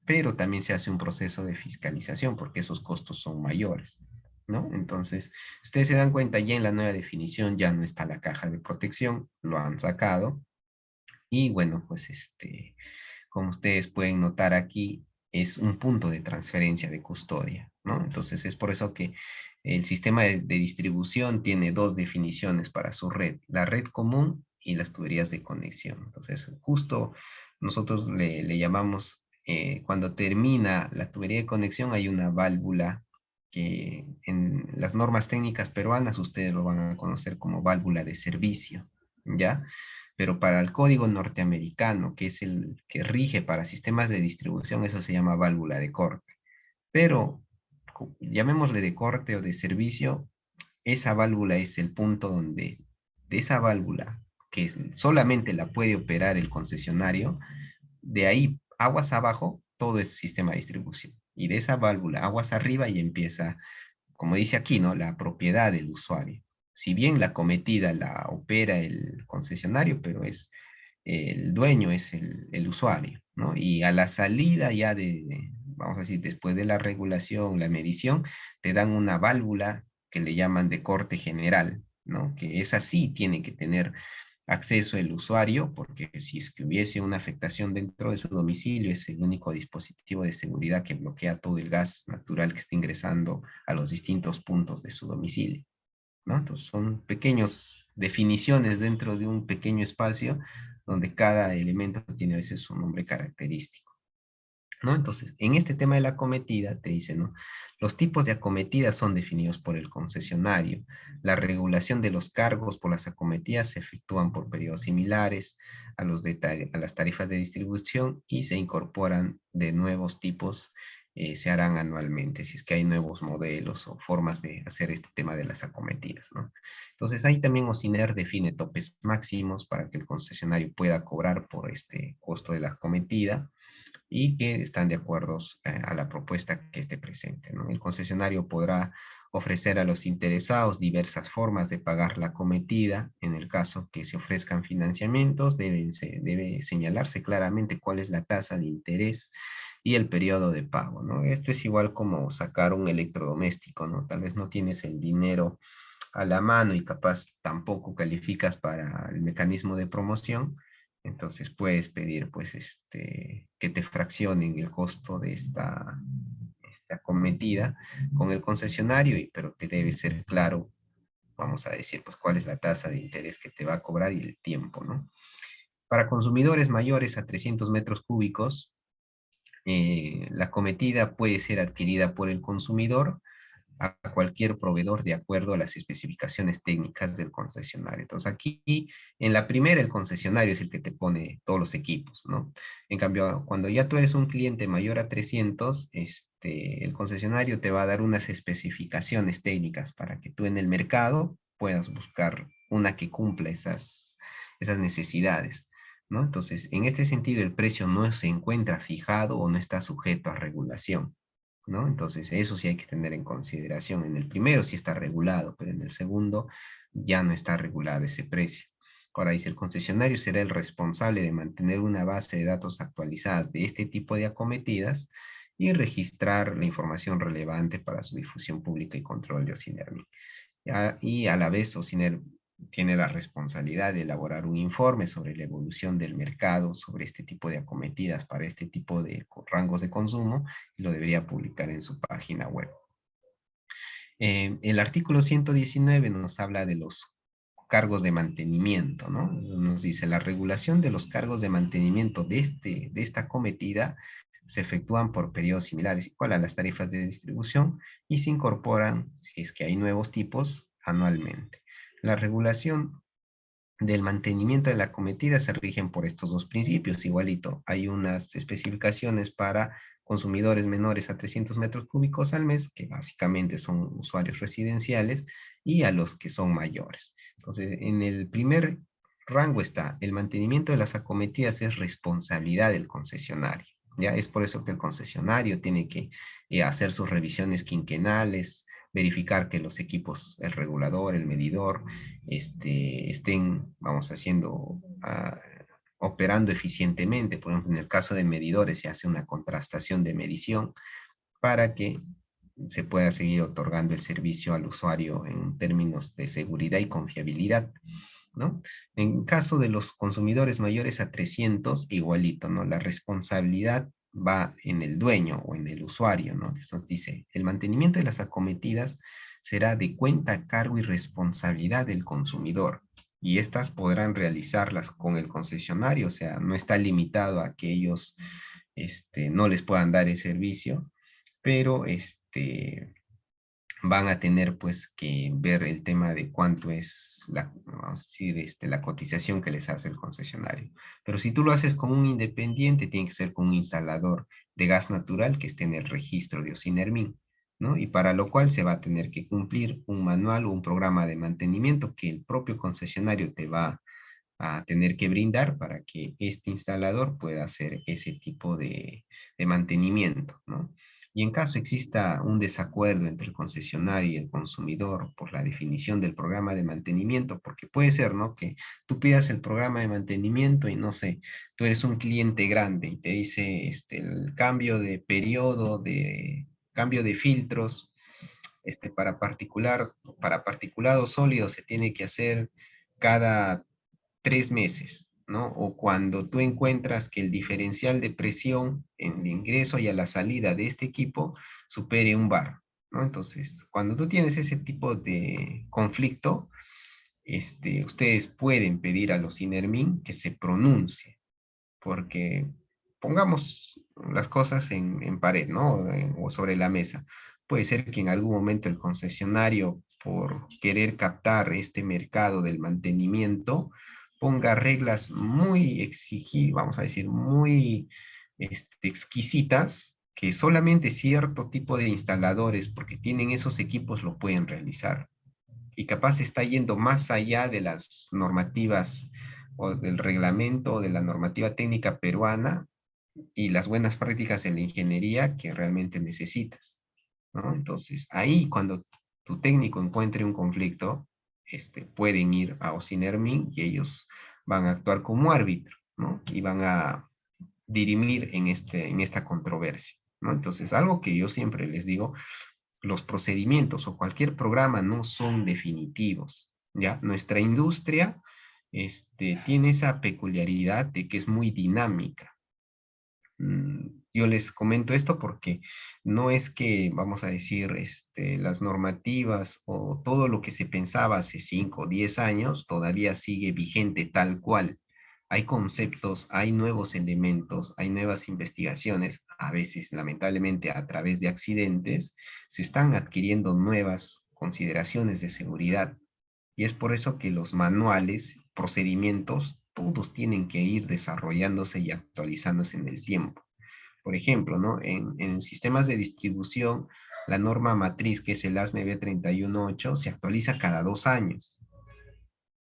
pero también se hace un proceso de fiscalización porque esos costos son mayores, ¿no? Entonces, ustedes se dan cuenta, ya en la nueva definición ya no está la caja de protección, lo han sacado. Y bueno, pues como ustedes pueden notar aquí, es un punto de transferencia de custodia, ¿no? Entonces es por eso que el sistema de distribución tiene dos definiciones para su red, la red común y las tuberías de conexión. Entonces, justo nosotros le llamamos, cuando termina la tubería de conexión, hay una válvula que en las normas técnicas peruanas ustedes lo van a conocer como válvula de servicio, ¿ya? Pero para el código norteamericano, que es el que rige para sistemas de distribución, eso se llama válvula de corte. Pero, llamémosle de corte o de servicio, esa válvula es el punto donde de esa válvula, que solamente la puede operar el concesionario, de ahí aguas abajo, todo es sistema de distribución. Y de esa válvula, aguas arriba, y empieza, como dice aquí, ¿no? La propiedad del usuario. Si bien la cometida la opera el concesionario, pero es el dueño, es el usuario, ¿no? Y a la salida ya vamos a decir, después de la regulación, la medición, te dan una válvula que le llaman de corte general, ¿no? Que es así, tiene que tener acceso el usuario, porque si es que hubiese una afectación dentro de su domicilio, es el único dispositivo de seguridad que bloquea todo el gas natural que está ingresando a los distintos puntos de su domicilio, ¿no? Entonces son pequeñas definiciones dentro de un pequeño espacio donde cada elemento tiene a veces su nombre característico, ¿no? Entonces, en este tema de la acometida, te dice, ¿no? Los tipos de acometidas son definidos por el concesionario. La regulación de los cargos por las acometidas se efectúan por periodos similares a las tarifas de distribución y se incorporan de nuevos tipos, se harán anualmente, si es que hay nuevos modelos o formas de hacer este tema de las acometidas, ¿no? Entonces, ahí también Ociner define topes máximos para que el concesionario pueda cobrar por este costo de la acometida y que están de acuerdo a la propuesta que esté presente, ¿no? El concesionario podrá ofrecer a los interesados diversas formas de pagar la cometida. En el caso que se ofrezcan financiamientos, debe señalarse claramente cuál es la tasa de interés y el periodo de pago, ¿no? Esto es igual como sacar un electrodoméstico, ¿no? Tal vez no tienes el dinero a la mano y capaz tampoco calificas para el mecanismo de promoción, entonces puedes pedir pues que te fraccionen el costo de esta cometida con el concesionario, pero te debe ser claro, vamos a decir, pues cuál es la tasa de interés que te va a cobrar y el tiempo, ¿no? Para consumidores mayores a 300 metros cúbicos, la cometida puede ser adquirida por el consumidor a cualquier proveedor de acuerdo a las especificaciones técnicas del concesionario. Entonces aquí en la primera el concesionario es el que te pone todos los equipos, ¿no? En cambio, cuando ya tú eres un cliente mayor a 300, el concesionario te va a dar unas especificaciones técnicas para que tú en el mercado puedas buscar una que cumpla esas necesidades, ¿no? Entonces, en este sentido, el precio no se encuentra fijado o no está sujeto a regulación, ¿no? Entonces, eso sí hay que tener en consideración. En el primero sí está regulado, pero en el segundo ya no está regulado ese precio. Ahora dice, el concesionario será el responsable de mantener una base de datos actualizadas de este tipo de acometidas y registrar la información relevante para su difusión pública y control de Ocinermi. Y a la vez, Ociner tiene la responsabilidad de elaborar un informe sobre la evolución del mercado, sobre este tipo de acometidas para este tipo de rangos de consumo, y lo debería publicar en su página web. El artículo 119 nos habla de los cargos de mantenimiento, ¿no? Nos dice, la regulación de los cargos de mantenimiento de esta acometida se efectúan por periodos similares, igual a las tarifas de distribución, y se incorporan, si es que hay nuevos tipos, anualmente. La regulación del mantenimiento de la acometida se rigen por estos dos principios, igualito. Hay unas especificaciones para consumidores menores a 300 metros cúbicos al mes, que básicamente son usuarios residenciales, y a los que son mayores. Entonces, en el primer rango está, el mantenimiento de las acometidas es responsabilidad del concesionario. Ya es por eso que el concesionario tiene que hacer sus revisiones quinquenales, verificar que los equipos, el regulador, el medidor, estén, vamos, operando eficientemente. Por ejemplo, en el caso de medidores se hace una contrastación de medición para que se pueda seguir otorgando el servicio al usuario en términos de seguridad y confiabilidad, ¿no? En caso de los consumidores mayores a 300, igualito, ¿no? La responsabilidad va en el dueño o en el usuario, ¿no? Entonces dice, el mantenimiento de las acometidas será de cuenta, cargo y responsabilidad del consumidor. Y estas podrán realizarlas con el concesionario, o sea, no está limitado a que ellos no les puedan dar el servicio, pero van a tener pues que ver el tema de cuánto es la, vamos a decir, la cotización que les hace el concesionario. Pero si tú lo haces con un independiente, tiene que ser con un instalador de gas natural que esté en el registro de Ocinermin, ¿no? Y para lo cual se va a tener que cumplir un manual o un programa de mantenimiento que el propio concesionario te va a tener que brindar para que este instalador pueda hacer ese tipo de mantenimiento, ¿no? Y en caso exista un desacuerdo entre el concesionario y el consumidor por la definición del programa de mantenimiento, porque puede ser, ¿no? Que tú pidas el programa de mantenimiento y no sé, tú eres un cliente grande y te dice el cambio de periodo, de cambio de filtros, para particulado sólido se tiene que hacer cada 3 meses, ¿no? O cuando tú encuentras que el diferencial de presión en el ingreso y a la salida de este equipo supere un bar, ¿no? Entonces, cuando tú tienes ese tipo de conflicto, ustedes pueden pedir a los INERMIN que se pronuncie, porque pongamos las cosas en pared, ¿no? O sobre la mesa. Puede ser que en algún momento el concesionario, por querer captar este mercado del mantenimiento, ponga reglas muy exigidas, vamos a decir, muy exquisitas, que solamente cierto tipo de instaladores, porque tienen esos equipos, lo pueden realizar. Y capaz está yendo más allá de las normativas o del reglamento o de la normativa técnica peruana y las buenas prácticas en la ingeniería que realmente necesitas, ¿no? Entonces, ahí cuando tu técnico encuentre un conflicto, pueden ir a Ocinermin y ellos van a actuar como árbitro, ¿no? Y van a dirimir en esta controversia, ¿no? Entonces, algo que yo siempre les digo, los procedimientos o cualquier programa no son definitivos, ¿ya? Nuestra industria tiene esa peculiaridad de que es muy dinámica. Yo les comento esto porque no es que, vamos a decir, las normativas o todo lo que se pensaba hace 5 o 10 años todavía sigue vigente tal cual. Hay conceptos, hay nuevos elementos, hay nuevas investigaciones, a veces lamentablemente a través de accidentes, se están adquiriendo nuevas consideraciones de seguridad. Y es por eso que los manuales, procedimientos, todos tienen que ir desarrollándose y actualizándose en el tiempo. Por ejemplo, ¿no? En sistemas de distribución, la norma matriz, que es el ASME B318, se actualiza cada 2 años.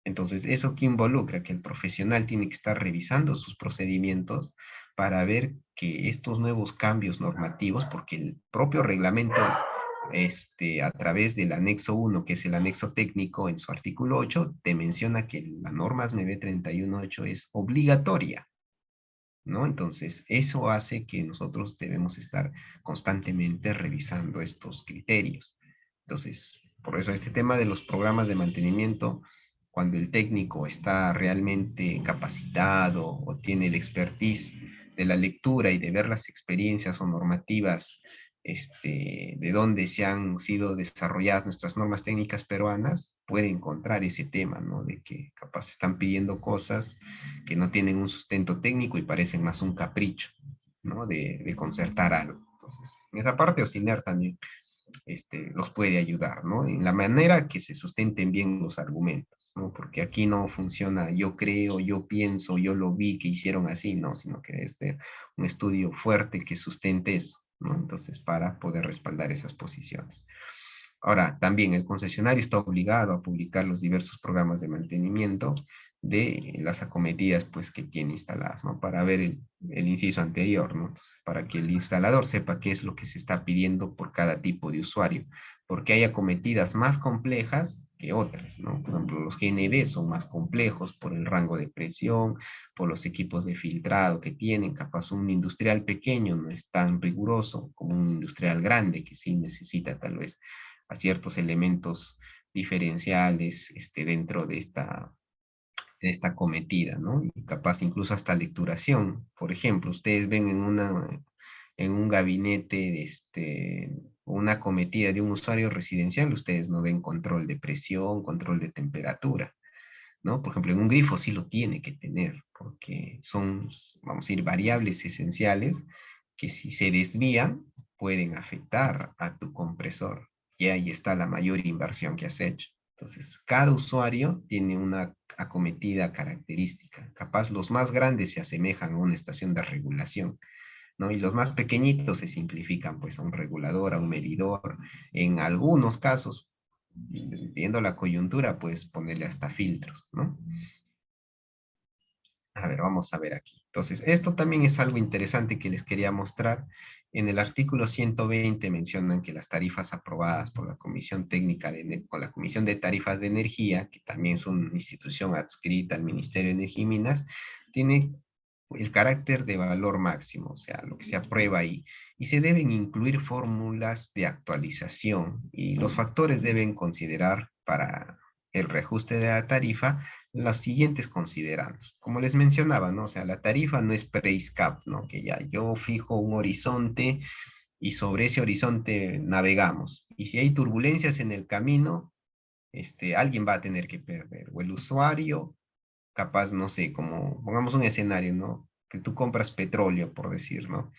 Entonces, ¿eso qué involucra? Que el profesional tiene que estar revisando sus procedimientos para ver que estos nuevos cambios normativos, porque el propio reglamento, a través del anexo 1, que es el anexo técnico, en su artículo 8, te menciona que la norma ASME B318 es obligatoria, ¿no? Entonces, eso hace que nosotros debemos estar constantemente revisando estos criterios. Entonces, por eso este tema de los programas de mantenimiento, cuando el técnico está realmente capacitado o tiene el expertise de la lectura y de ver las experiencias o normativas de dónde se han sido desarrolladas nuestras normas técnicas peruanas, puede encontrar ese tema, ¿no? De que capaz están pidiendo cosas que no tienen un sustento técnico y parecen más un capricho, ¿no? De concertar algo. Entonces, en esa parte OSINER también los puede ayudar, ¿no? En la manera que se sustenten bien los argumentos, ¿no? Porque aquí no funciona yo creo, yo pienso, yo lo vi que hicieron así, ¿no? Sino que un estudio fuerte que sustente eso, ¿no? Entonces, para poder respaldar esas posiciones. Ahora, también el concesionario está obligado a publicar los diversos programas de mantenimiento de las acometidas pues, que tiene instaladas, ¿no? Para ver el inciso anterior, ¿no? Para que el instalador sepa qué es lo que se está pidiendo por cada tipo de usuario, porque hay acometidas más complejas que otras, ¿no? Por ejemplo, los GNB son más complejos por el rango de presión, por los equipos de filtrado que tienen, capaz un industrial pequeño no es tan riguroso como un industrial grande que sí necesita tal vez a ciertos elementos diferenciales dentro de esta acometida, ¿no? Y capaz incluso hasta lecturación. Por ejemplo, ustedes ven en un gabinete, una acometida de un usuario residencial, ustedes no ven control de presión, control de temperatura, ¿no? Por ejemplo, en un grifo sí lo tiene que tener, porque son, vamos a decir, variables esenciales que si se desvían pueden afectar a tu compresor. Y ahí está la mayor inversión que has hecho. Entonces, cada usuario tiene una acometida característica. Capaz los más grandes se asemejan a una estación de regulación, ¿no? Y los más pequeñitos se simplifican pues a un regulador, a un medidor. En algunos casos, viendo la coyuntura, puedes ponerle hasta filtros, ¿no? A ver, vamos a ver aquí. Entonces, esto también es algo interesante que les quería mostrar. En el artículo 120 mencionan que las tarifas aprobadas por la Comisión Técnica con la Comisión de Tarifas de Energía, que también es una institución adscrita al Ministerio de Energía y Minas, tiene el carácter de valor máximo, o sea, lo que se aprueba ahí. Y se deben incluir fórmulas de actualización y los factores deben considerar para el reajuste de la tarifa los siguientes considerandos. Como les mencionaba, ¿no? O sea, la tarifa no es pre-ISCAP, ¿no? Que ya yo fijo un horizonte y sobre ese horizonte navegamos. Y si hay turbulencias en el camino, alguien va a tener que perder. O el usuario, capaz, no sé, como pongamos un escenario, ¿no? Que tú compras petróleo, por decir, ¿no?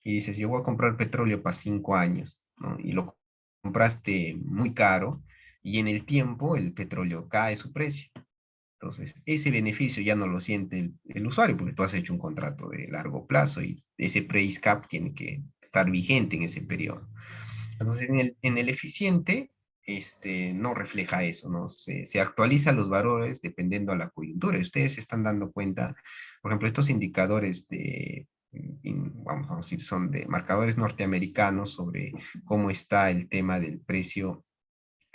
Y dices, yo voy a comprar petróleo para 5 años, ¿no? Y lo compraste muy caro y en el tiempo el petróleo cae su precio. Entonces, ese beneficio ya no lo siente el usuario porque tú has hecho un contrato de largo plazo y ese price cap tiene que estar vigente en ese periodo. Entonces, en el eficiente, no refleja eso, ¿no? Se actualizan los valores dependiendo a la coyuntura. Y ustedes se están dando cuenta, por ejemplo, estos indicadores vamos a decir, son de marcadores norteamericanos sobre cómo está el tema del precio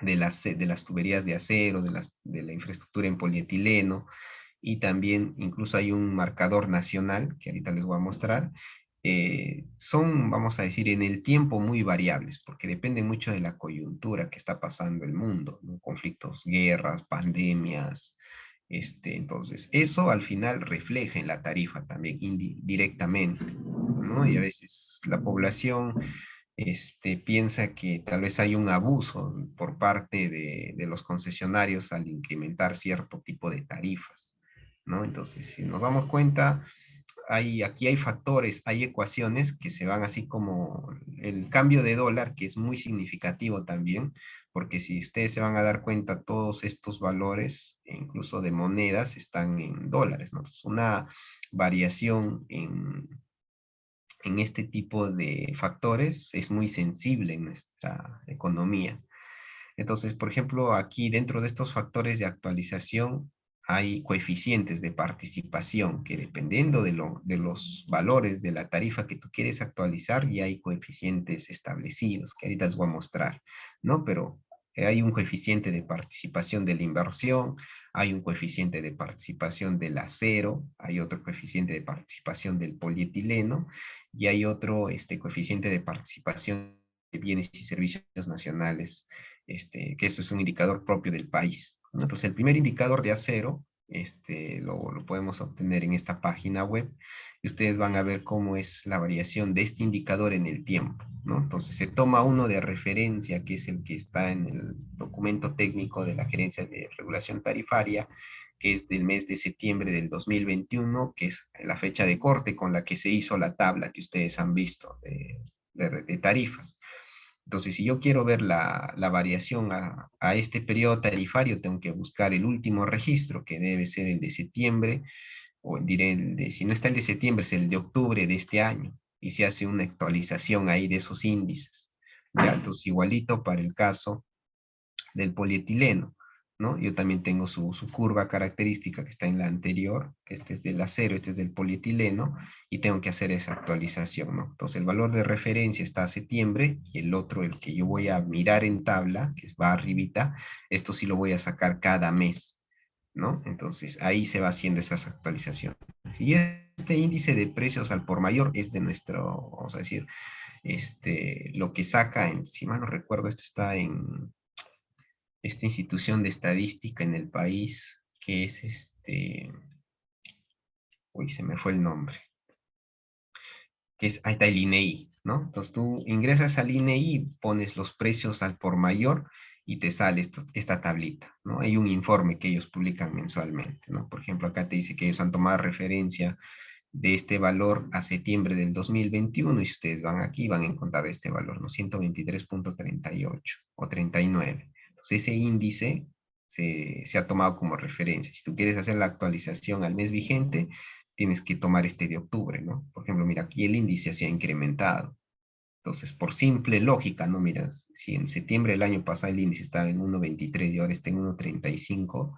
de las tuberías de acero, de la infraestructura en polietileno, y también incluso hay un marcador nacional, que ahorita les voy a mostrar, son, vamos a decir, en el tiempo muy variables, porque depende mucho de la coyuntura que está pasando el mundo, ¿no? Conflictos, guerras, pandemias, entonces, eso al final refleja en la tarifa también directamente, ¿no? Y a veces la población piensa que tal vez hay un abuso por parte de los concesionarios al incrementar cierto tipo de tarifas, ¿no? Entonces, si nos damos cuenta, aquí hay factores, hay ecuaciones que se van así como el cambio de dólar, que es muy significativo también, porque si ustedes se van a dar cuenta, todos estos valores, incluso de monedas, están en dólares, ¿no? Entonces, una variación en este tipo de factores es muy sensible en nuestra economía. Entonces, por ejemplo, aquí dentro de estos factores de actualización hay coeficientes de participación que dependiendo de los valores de la tarifa que tú quieres actualizar, ya hay coeficientes establecidos, que ahorita les voy a mostrar, ¿no? Pero hay un coeficiente de participación de la inversión, hay un coeficiente de participación del acero, hay otro coeficiente de participación del polietileno, y hay otro coeficiente de participación de bienes y servicios nacionales, que eso es un indicador propio del país, ¿no? Entonces, el primer indicador de acero, lo podemos obtener en esta página web, y ustedes van a ver cómo es la variación de este indicador en el tiempo, ¿no? Entonces, se toma uno de referencia, que es el que está en el documento técnico de la Gerencia de Regulación Tarifaria, que es del mes de septiembre del 2021, que es la fecha de corte con la que se hizo la tabla que ustedes han visto de tarifas. Entonces, si yo quiero ver la variación a este periodo tarifario, tengo que buscar el último registro, que debe ser el de septiembre, o diré, si no está el de septiembre, es el de octubre de este año, y se hace una actualización ahí de esos índices. Ya, entonces, igualito para el caso del polietileno, ¿no? Yo también tengo su curva característica que está en la anterior, este es del acero, este es del polietileno, y tengo que hacer esa actualización, ¿no? Entonces el valor de referencia está a septiembre, y el otro, el que yo voy a mirar en tabla, que va arribita, esto sí lo voy a sacar cada mes, ¿no? Entonces ahí se va haciendo esas actualizaciones. Y este índice de precios al por mayor es de nuestro, vamos a decir, lo que saca, si mal no recuerdo, esto está en esta institución de estadística en el país, que es uy, se me fue el nombre, que es, ahí está el INEI, ¿no? Entonces tú ingresas al INEI, pones los precios al por mayor y te sale esta tablita, ¿no? Hay un informe que ellos publican mensualmente, ¿no? Por ejemplo, acá te dice que ellos han tomado referencia de este valor a septiembre del 2021 y si ustedes van aquí van a encontrar este valor, ¿no? 123.38 o 39. Entonces ese índice se ha tomado como referencia. Si tú quieres hacer la actualización al mes vigente, tienes que tomar este de octubre, ¿no? Por ejemplo, mira, aquí el índice se ha incrementado. Entonces, por simple lógica, ¿no? Mira, si en septiembre del año pasado el índice estaba en 1.23 y ahora está en 1.35,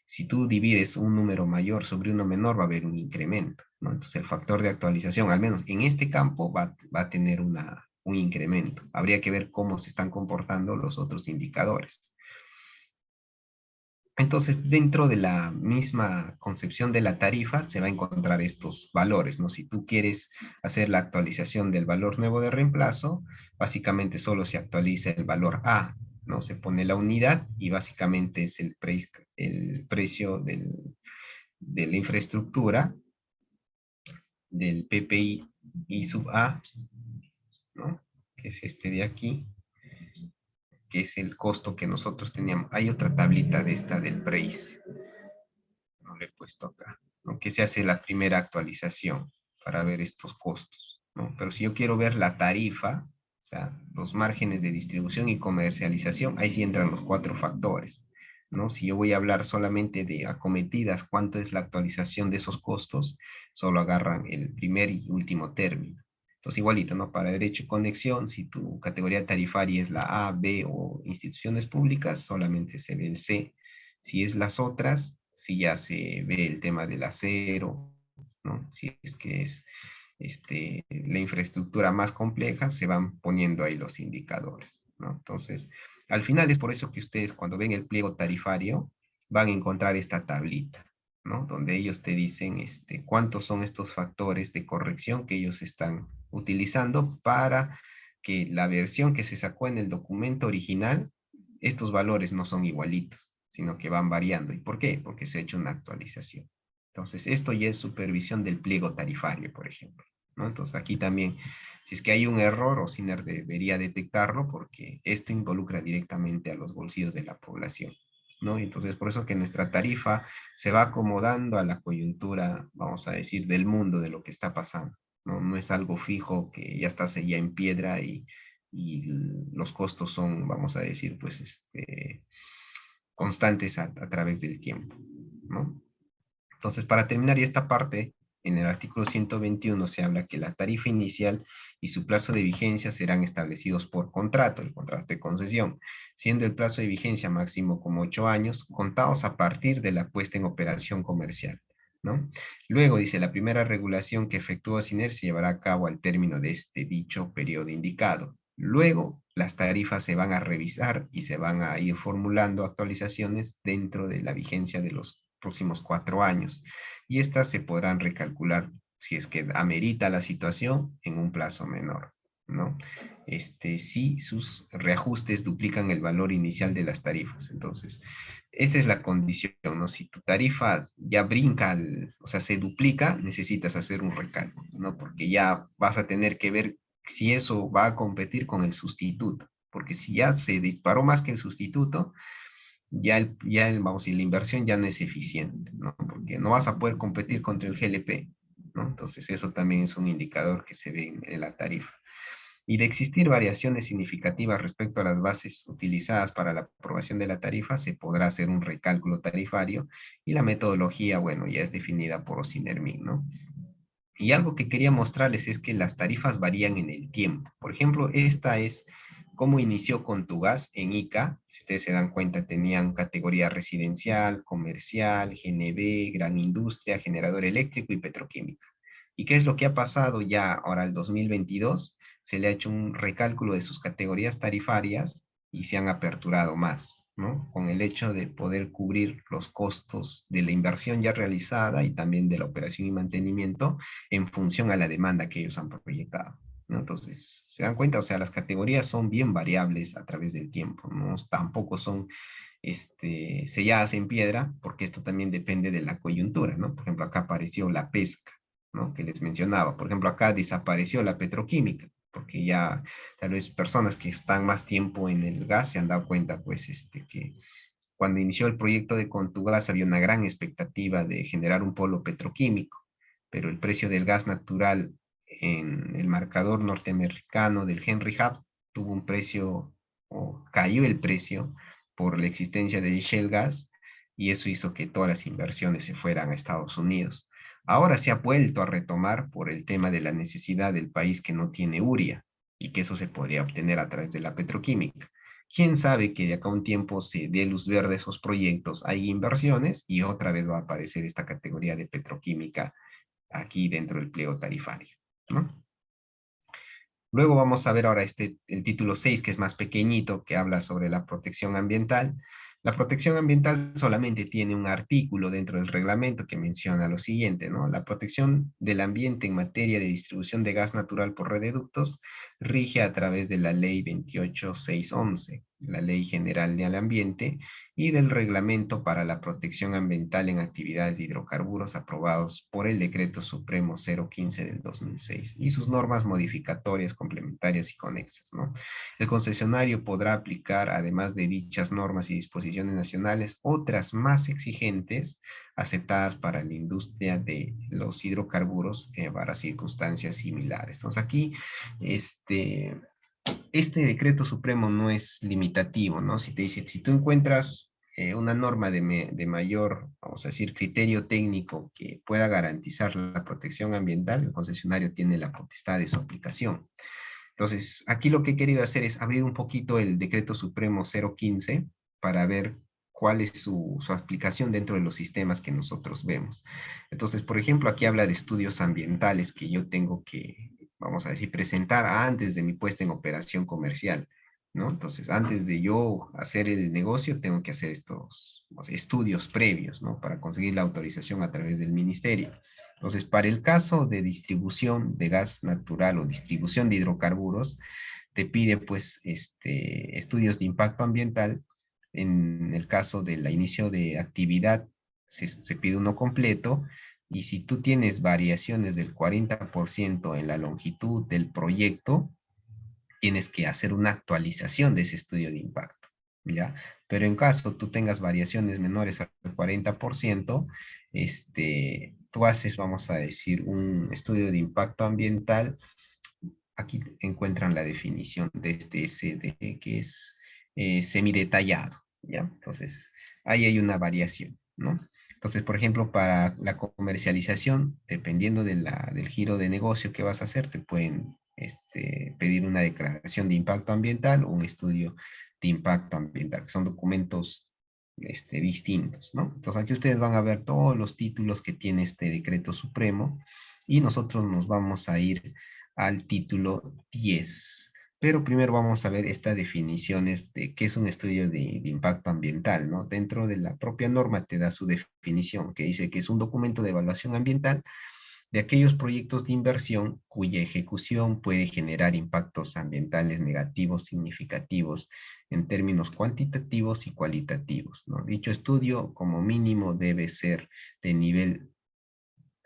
si tú divides un número mayor sobre uno menor, va a haber un incremento, ¿no? Entonces el factor de actualización, al menos en este campo, va a tener un incremento. Habría que ver cómo se están comportando los otros indicadores. Entonces, dentro de la misma concepción de la tarifa, se va a encontrar estos valores, ¿no? Si tú quieres hacer la actualización del valor nuevo de reemplazo, básicamente solo se actualiza el valor A, ¿no? Se pone la unidad y básicamente es el precio de la infraestructura, del PPI I sub A, ¿no? Que es este de aquí, que es el costo que nosotros teníamos. Hay otra tablita de esta del price, no le he puesto acá, ¿no? Que se hace la primera actualización para ver estos costos, ¿no? Pero si yo quiero ver la tarifa, o sea, los márgenes de distribución y comercialización, ahí sí entran los cuatro factores, ¿no? Si yo voy a hablar solamente de acometidas, cuánto es la actualización de esos costos, solo agarran el primer y último término. Entonces, igualito, ¿no? Para derecho y conexión, si tu categoría tarifaria es la A, B o instituciones públicas, solamente se ve el C. Si es las otras, si ya se ve el tema del acero, ¿no? Si es que es la infraestructura más compleja, se van poniendo ahí los indicadores, ¿no? Entonces, al final es por eso que ustedes cuando ven el pliego tarifario van a encontrar esta tablita, ¿no? Donde ellos te dicen cuántos son estos factores de corrección que ellos están utilizando para que la versión que se sacó en el documento original, estos valores no son igualitos, sino que van variando. ¿Y por qué? Porque se ha hecho una actualización. Entonces, esto ya es supervisión del pliego tarifario, por ejemplo, ¿no? Entonces, aquí también, si es que hay un error, OSINER debería detectarlo porque esto involucra directamente a los bolsillos de la población, ¿no? Entonces, por eso que nuestra tarifa se va acomodando a la coyuntura, vamos a decir, del mundo, de lo que está pasando, ¿no? No es algo fijo que ya está sellado en piedra y los costos son, vamos a decir, pues, constantes a través del tiempo, ¿no? Entonces, para terminar, y esta parte, en el artículo 121 se habla que la tarifa inicial y su plazo de vigencia serán establecidos por contrato, el contrato de concesión, siendo el plazo de vigencia máximo como 8 años, contados a partir de la puesta en operación comercial, ¿no? Luego dice, la primera regulación que efectúa SINER se llevará a cabo al término de dicho periodo indicado. Luego, las tarifas se van a revisar y se van a ir formulando actualizaciones dentro de la vigencia de los próximos 4 años. Y estas se podrán recalcular si es que amerita la situación en un plazo menor, ¿no? Si sus reajustes duplican el valor inicial de las tarifas. Entonces, esa es la condición, ¿no? Si tu tarifa ya brinca, o sea, se duplica, necesitas hacer un recálculo, ¿no? Porque ya vas a tener que ver si eso va a competir con el sustituto. Porque si ya se disparó más que el sustituto, vamos a decir, la inversión ya no es eficiente, ¿no? Porque no vas a poder competir contra el GLP, ¿no? Entonces eso también es un indicador que se ve en la tarifa. Y de existir variaciones significativas respecto a las bases utilizadas para la aprobación de la tarifa, se podrá hacer un recálculo tarifario y la metodología, bueno, ya es definida por OSINERMIN, ¿no? Y algo que quería mostrarles es que las tarifas varían en el tiempo. Por ejemplo, esta es cómo inició Contugás en Ica. Si ustedes se dan cuenta, tenían categoría residencial, comercial, GNB, gran industria, generador eléctrico y petroquímica. ¿Y qué es lo que ha pasado ya ahora el 2022? Se le ha hecho un recálculo de sus categorías tarifarias y se han aperturado más, ¿no? Con el hecho de poder cubrir los costos de la inversión ya realizada y también de la operación y mantenimiento en función a la demanda que ellos han proyectado, ¿no? Entonces, se dan cuenta, o sea, las categorías son bien variables a través del tiempo, ¿no? Tampoco son selladas en piedra, porque esto también depende de la coyuntura, ¿no? Por ejemplo, acá apareció la pesca, ¿no? Que les mencionaba. Por ejemplo, acá desapareció la petroquímica, porque ya tal vez personas que están más tiempo en el gas se han dado cuenta, pues, que cuando inició el proyecto de Contugás había una gran expectativa de generar un polo petroquímico, pero el precio del gas natural en el marcador norteamericano del Henry Hub tuvo un precio, o cayó el precio por la existencia del shale gas, y eso hizo que todas las inversiones se fueran a Estados Unidos. Ahora se ha vuelto a retomar por el tema de la necesidad del país que no tiene urea, y que eso se podría obtener a través de la petroquímica. Quién sabe que de acá a un tiempo se dé luz verde a esos proyectos, hay inversiones y otra vez va a aparecer esta categoría de petroquímica aquí dentro del pliego tarifario, ¿no? Luego vamos a ver ahora el título 6, que es más pequeñito, que habla sobre la protección ambiental. La protección ambiental solamente tiene un artículo dentro del reglamento que menciona lo siguiente, ¿no? La protección del ambiente en materia de distribución de gas natural por redeductos rige a través de la Ley 28611, la Ley General del Ambiente, y del Reglamento para la Protección Ambiental en Actividades de Hidrocarburos aprobados por el Decreto Supremo 015 del 2006 y sus normas modificatorias, complementarias y conexas, ¿no? El concesionario podrá aplicar, además de dichas normas y disposiciones nacionales, otras más exigentes aceptadas para la industria de los hidrocarburos para circunstancias similares. Entonces aquí, este decreto supremo no es limitativo, ¿no? Si te dice, si tú encuentras una norma de mayor, vamos a decir, criterio técnico que pueda garantizar la protección ambiental, el concesionario tiene la potestad de su aplicación. Entonces, aquí lo que he querido hacer es abrir un poquito el decreto supremo 015 para ver cuál es su aplicación dentro de los sistemas que nosotros vemos. Entonces, por ejemplo, aquí habla de estudios ambientales que yo tengo que, vamos a decir, presentar antes de mi puesta en operación comercial, ¿no? Entonces, antes de yo hacer el negocio, tengo que hacer estos estudios previos, ¿no? Para conseguir la autorización a través del ministerio. Entonces, para el caso de distribución de gas natural o distribución de hidrocarburos, te pide pues estudios de impacto ambiental. En el caso del inicio de actividad, se pide uno completo, y si tú tienes variaciones del 40% en la longitud del proyecto, tienes que hacer una actualización de ese estudio de impacto, ¿ya? Pero en caso tú tengas variaciones menores al 40%, tú haces, vamos a decir, un estudio de impacto ambiental. Aquí encuentran la definición de este SD, que es semidetallado, ¿ya? Entonces, ahí hay una variación, ¿no? Entonces, por ejemplo, para la comercialización, dependiendo del giro de negocio que vas a hacer, te pueden pedir una declaración de impacto ambiental o un estudio de impacto ambiental, que son documentos distintos, ¿no? Entonces, aquí ustedes van a ver todos los títulos que tiene este decreto supremo, y nosotros nos vamos a ir al título 10. Pero primero vamos a ver estas definiciones de qué es un estudio de impacto ambiental, ¿no? Dentro de la propia norma te da su definición, que dice que es un documento de evaluación ambiental de aquellos proyectos de inversión cuya ejecución puede generar impactos ambientales negativos significativos en términos cuantitativos y cualitativos, ¿no? Dicho estudio, como mínimo, debe ser de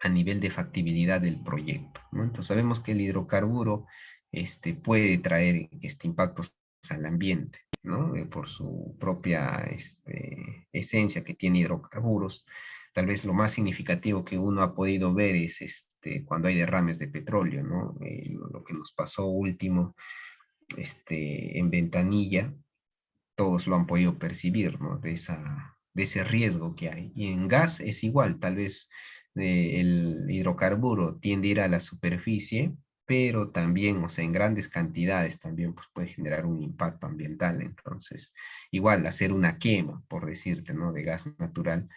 a nivel de factibilidad del proyecto, ¿no? Entonces sabemos que el hidrocarburo puede traer impactos al ambiente, ¿no? Por su propia esencia que tiene hidrocarburos. Tal vez lo más significativo que uno ha podido ver es cuando hay derrames de petróleo, ¿no? Lo que nos pasó último en Ventanilla, todos lo han podido percibir, ¿no? De ese riesgo que hay. Y en gas es igual, tal vez el hidrocarburo tiende a ir a la superficie, pero también, o sea, en grandes cantidades también pues, puede generar un impacto ambiental. Entonces, igual hacer una quema, por decirte, ¿no? De gas natural,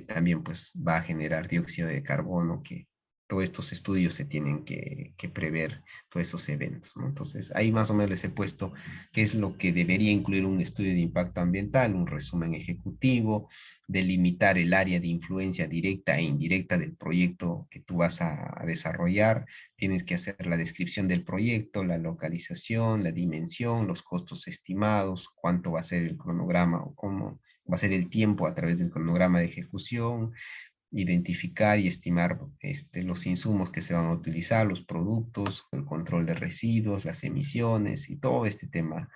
también pues va a generar dióxido de carbono, que todos estos estudios se tienen que prever, todos esos eventos, ¿no? Entonces, ahí más o menos les he puesto qué es lo que debería incluir un estudio de impacto ambiental, un resumen ejecutivo, delimitar el área de influencia directa e indirecta del proyecto que tú vas a desarrollar. Tienes que hacer la descripción del proyecto, la localización, la dimensión, los costos estimados, cuánto va a ser el cronograma o cómo va a ser el tiempo a través del cronograma de ejecución, identificar y estimar los insumos que se van a utilizar, los productos, el control de residuos, las emisiones y todo este tema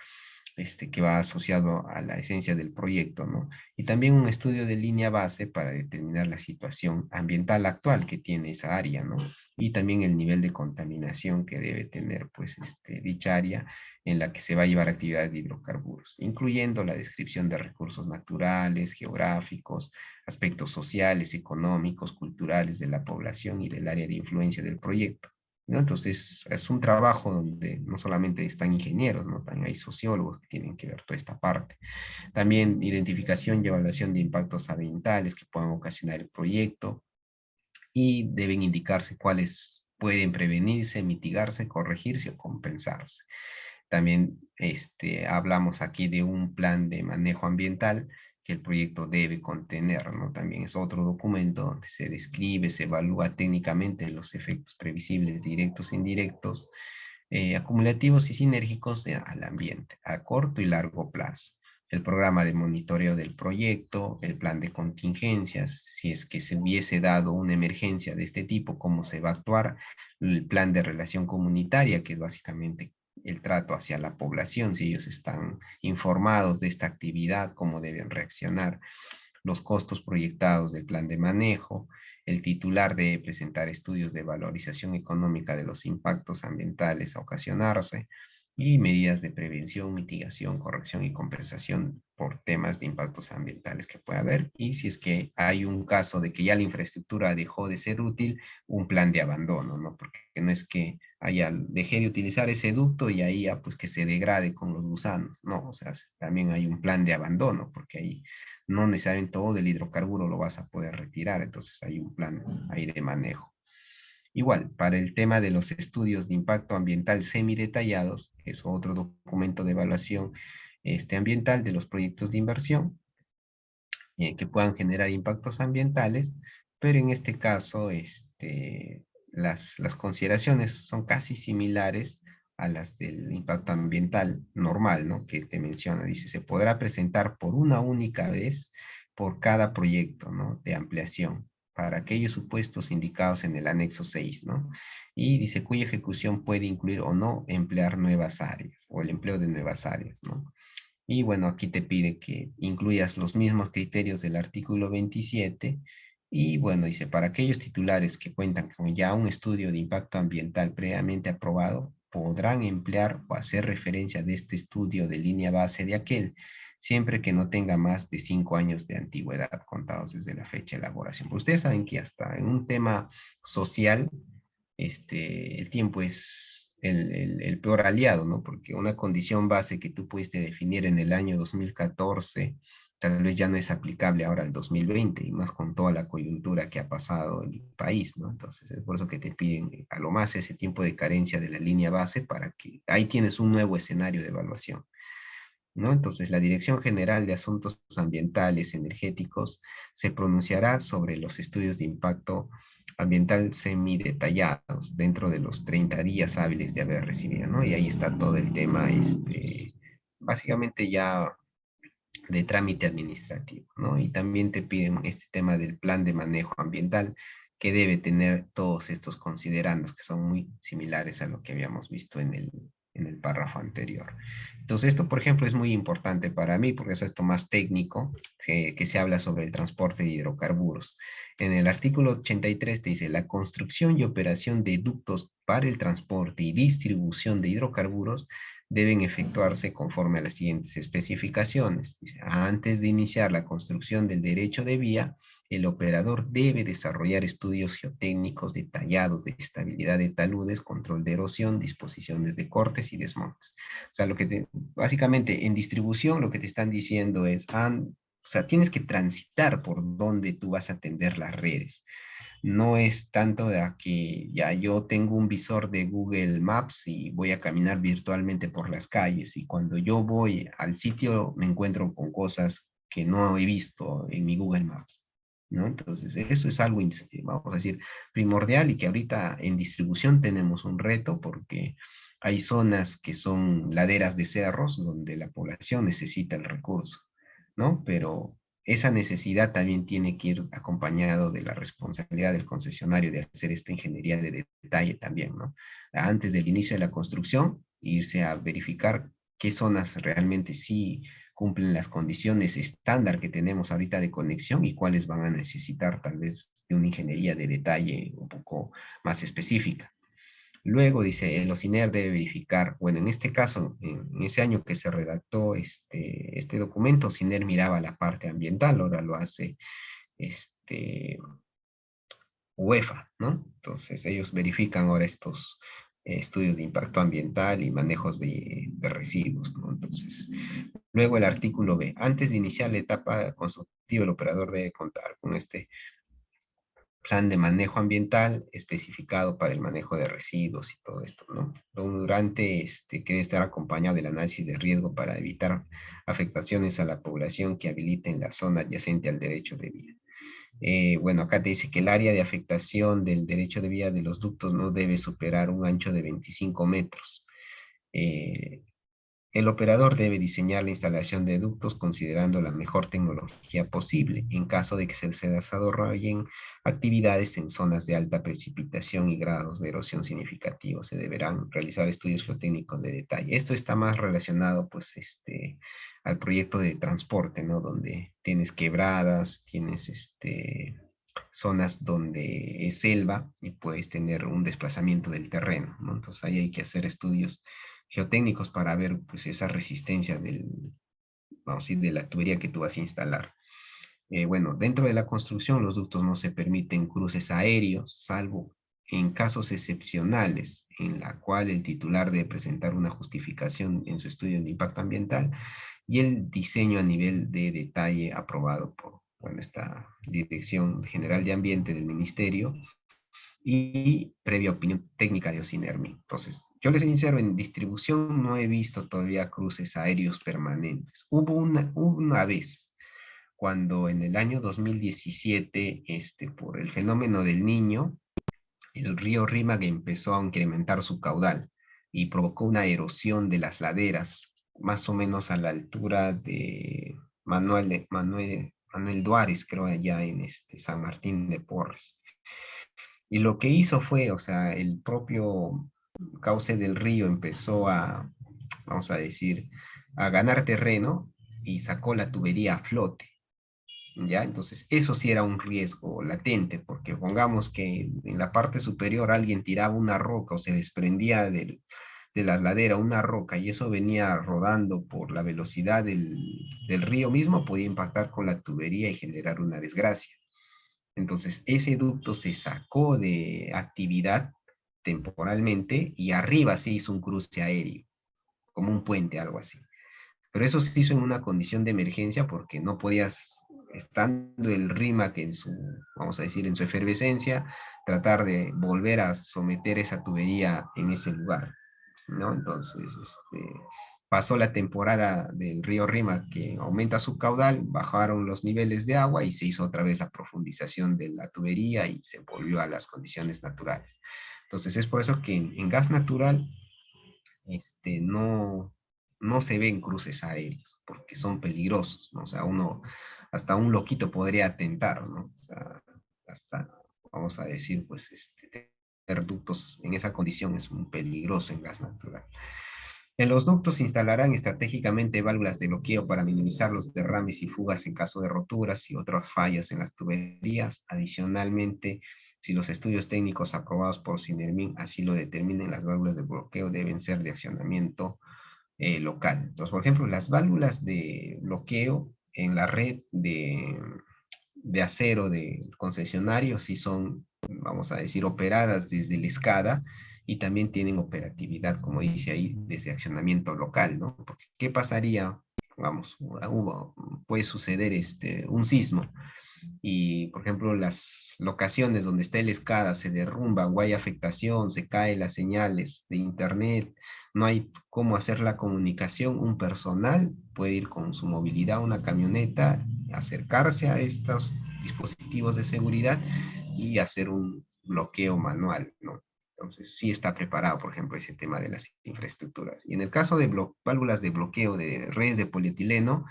que va asociado a la esencia del proyecto, ¿no? Y también un estudio de línea base para determinar la situación ambiental actual que tiene esa área, ¿no? Y también el nivel de contaminación que debe tener, pues, dicha área en la que se va a llevar actividades de hidrocarburos, incluyendo la descripción de recursos naturales, geográficos, aspectos sociales, económicos, culturales de la población y del área de influencia del proyecto, ¿no? Entonces, es un trabajo donde no solamente están ingenieros, ¿no? También hay sociólogos que tienen que ver toda esta parte. También identificación y evaluación de impactos ambientales que puedan ocasionar el proyecto y deben indicarse cuáles pueden prevenirse, mitigarse, corregirse o compensarse. También hablamos aquí de un plan de manejo ambiental que el proyecto debe contener, ¿no? También es otro documento donde se describe, se evalúa técnicamente los efectos previsibles directos e indirectos, acumulativos y sinérgicos al ambiente, a corto y largo plazo. El programa de monitoreo del proyecto, el plan de contingencias, si es que se hubiese dado una emergencia de este tipo, cómo se va a actuar, el plan de relación comunitaria, que es básicamente el trato hacia la población, si ellos están informados de esta actividad, cómo deben reaccionar, los costos proyectados del plan de manejo, el titular debe presentar estudios de valorización económica de los impactos ambientales a ocasionarse y medidas de prevención, mitigación, corrección y compensación por temas de impactos ambientales que pueda haber. Y si es que hay un caso de que ya la infraestructura dejó de ser útil, un plan de abandono, ¿no? Porque no es que dejé de utilizar ese ducto y ahí ya pues que se degrade con los gusanos, no, o sea, también hay un plan de abandono, porque ahí no necesariamente todo el hidrocarburo lo vas a poder retirar, entonces hay un plan ahí de manejo. Igual, para el tema de los estudios de impacto ambiental semidetallados, que es otro documento de evaluación ambiental de los proyectos de inversión, que puedan generar impactos ambientales, pero en este caso las consideraciones son casi similares a las del impacto ambiental normal, ¿no? Que te menciona, dice, se podrá presentar por una única vez por cada proyecto, ¿no? De ampliación, para aquellos supuestos indicados en el anexo 6, ¿no? Y dice, cuya ejecución puede incluir o no emplear nuevas áreas, o el empleo de nuevas áreas, ¿no? Y bueno, aquí te pide que incluyas los mismos criterios del artículo 27. Y bueno, dice, para aquellos titulares que cuentan con ya un estudio de impacto ambiental previamente aprobado, podrán emplear o hacer referencia de este estudio de línea base de aquel, siempre que no tenga más de 5 años de antigüedad contados desde la fecha de elaboración. Pero ustedes saben que hasta en un tema social, el tiempo es el peor aliado, ¿no? Porque una condición base que tú pudiste definir en el año 2014, tal vez ya no es aplicable ahora al 2020, y más con toda la coyuntura que ha pasado en el país, ¿no? Entonces, es por eso que te piden a lo más ese tiempo de carencia de la línea base para que ahí tienes un nuevo escenario de evaluación, ¿no? Entonces, la Dirección General de Asuntos Ambientales Energéticos se pronunciará sobre los estudios de impacto ambiental semidetallados dentro de los 30 días hábiles de haber recibido, ¿no? Y ahí está todo el tema, básicamente ya de trámite administrativo, ¿no? Y también te piden este tema del plan de manejo ambiental que debe tener todos estos considerandos que son muy similares a lo que habíamos visto en el párrafo anterior. Entonces, esto, por ejemplo, es muy importante para mí porque es esto más técnico que se habla sobre el transporte de hidrocarburos. En el artículo 83 te dice, la construcción y operación de ductos para el transporte y distribución de hidrocarburos deben efectuarse conforme a las siguientes especificaciones. Dice, antes de iniciar la construcción del derecho de vía, el operador debe desarrollar estudios geotécnicos detallados de estabilidad de taludes, control de erosión, disposiciones de cortes y desmontes. O sea, básicamente en distribución lo que te están diciendo es, o sea, tienes que transitar por donde tú vas a tender las redes. No es tanto de a que ya yo tengo un visor de Google Maps y voy a caminar virtualmente por las calles y cuando yo voy al sitio me encuentro con cosas que no he visto en mi Google Maps, ¿no? Entonces, eso es algo, vamos a decir, primordial y que ahorita en distribución tenemos un reto porque hay zonas que son laderas de cerros donde la población necesita el recurso, ¿no? Pero esa necesidad también tiene que ir acompañado de la responsabilidad del concesionario de hacer esta ingeniería de detalle también, ¿no? Antes del inicio de la construcción, irse a verificar qué zonas realmente sí cumplen las condiciones estándar que tenemos ahorita de conexión y cuáles van a necesitar tal vez de una ingeniería de detalle un poco más específica. Luego dice, el OCINER debe verificar, bueno, en este caso, en ese año que se redactó este documento, OCINER miraba la parte ambiental, ahora lo hace UEFA, ¿no? Entonces ellos verifican ahora estos estudios de impacto ambiental y manejos de residuos, ¿no? Entonces, luego el artículo B, antes de iniciar la etapa constructiva, el operador debe contar con este plan de manejo ambiental especificado para el manejo de residuos y todo esto, ¿no? Durante que debe estar acompañado del análisis de riesgo para evitar afectaciones a la población que habiliten la zona adyacente al derecho de vía. Bueno, acá te dice que el área de afectación del derecho de vía de los ductos no debe superar un ancho de 25 metros. Eh, el operador debe diseñar la instalación de ductos considerando la mejor tecnología posible. En caso de que se desarrollen actividades en zonas de alta precipitación y grados de erosión significativos, se deberán realizar estudios geotécnicos de detalle. Esto está más relacionado, pues, al proyecto de transporte, ¿no? Donde tienes quebradas, tienes, zonas donde es selva y puedes tener un desplazamiento del terreno, ¿no? Entonces ahí hay que hacer estudios geotécnicos para ver pues esa resistencia vamos a decir, de la tubería que tú vas a instalar. Bueno, dentro de la construcción los ductos no se permiten cruces aéreos, salvo en casos excepcionales, en la cual el titular debe presentar una justificación en su estudio de impacto ambiental y el diseño a nivel de detalle aprobado por, bueno, esta Dirección General de Ambiente del Ministerio y previa opinión técnica de Ocinermi. Entonces, yo les soy sincero, en distribución no he visto todavía cruces aéreos permanentes. Hubo una vez, cuando en el año 2017, por el fenómeno del Niño, el río Rímac empezó a incrementar su caudal y provocó una erosión de las laderas, más o menos a la altura de Manuel Duárez, creo, allá en San Martín de Porres. Y lo que hizo fue, o sea, el propio cauce del río empezó a, vamos a decir, a ganar terreno y sacó la tubería a flote, ¿ya? Entonces, eso sí era un riesgo latente, porque pongamos que en la parte superior alguien tiraba una roca o se desprendía de la ladera una roca y eso venía rodando por la velocidad del río mismo, podía impactar con la tubería y generar una desgracia. Entonces, ese ducto se sacó de actividad temporalmente y arriba se hizo un cruce aéreo, como un puente, algo así. Pero eso se hizo en una condición de emergencia porque no podías, estando el RIMAC en su, vamos a decir, en su efervescencia, tratar de volver a someter esa tubería en ese lugar, ¿no? Entonces, pasó la temporada del río Rímac que aumenta su caudal, bajaron los niveles de agua y se hizo otra vez la profundización de la tubería y se volvió a las condiciones naturales. Entonces, es por eso que en gas natural, no se ven cruces aéreos, porque son peligrosos, ¿no? O sea, hasta un loquito podría atentar, ¿no? O sea, hasta, vamos a decir, pues, tener ductos en esa condición es muy peligroso en gas natural. En los ductos se instalarán estratégicamente válvulas de bloqueo para minimizar los derrames y fugas en caso de roturas y otras fallas en las tuberías. Adicionalmente, si los estudios técnicos aprobados por Sinermin así lo determinen, las válvulas de bloqueo deben ser de accionamiento local. Entonces, por ejemplo, las válvulas de bloqueo en la red de acero del concesionario sí son, vamos a decir, operadas desde el SCADA y también tienen operatividad, como dice ahí, desde accionamiento local, ¿no? Porque, ¿qué pasaría? Vamos, puede suceder un sismo y, por ejemplo, las locaciones donde está el SCADA se derrumba o hay afectación, se caen las señales de internet, no hay cómo hacer la comunicación, un personal puede ir con su movilidad, una camioneta, acercarse a estos dispositivos de seguridad y hacer un bloqueo manual, ¿no? Entonces, sí está preparado, por ejemplo, ese tema de las infraestructuras. Y en el caso de válvulas de bloqueo de redes de polietileno,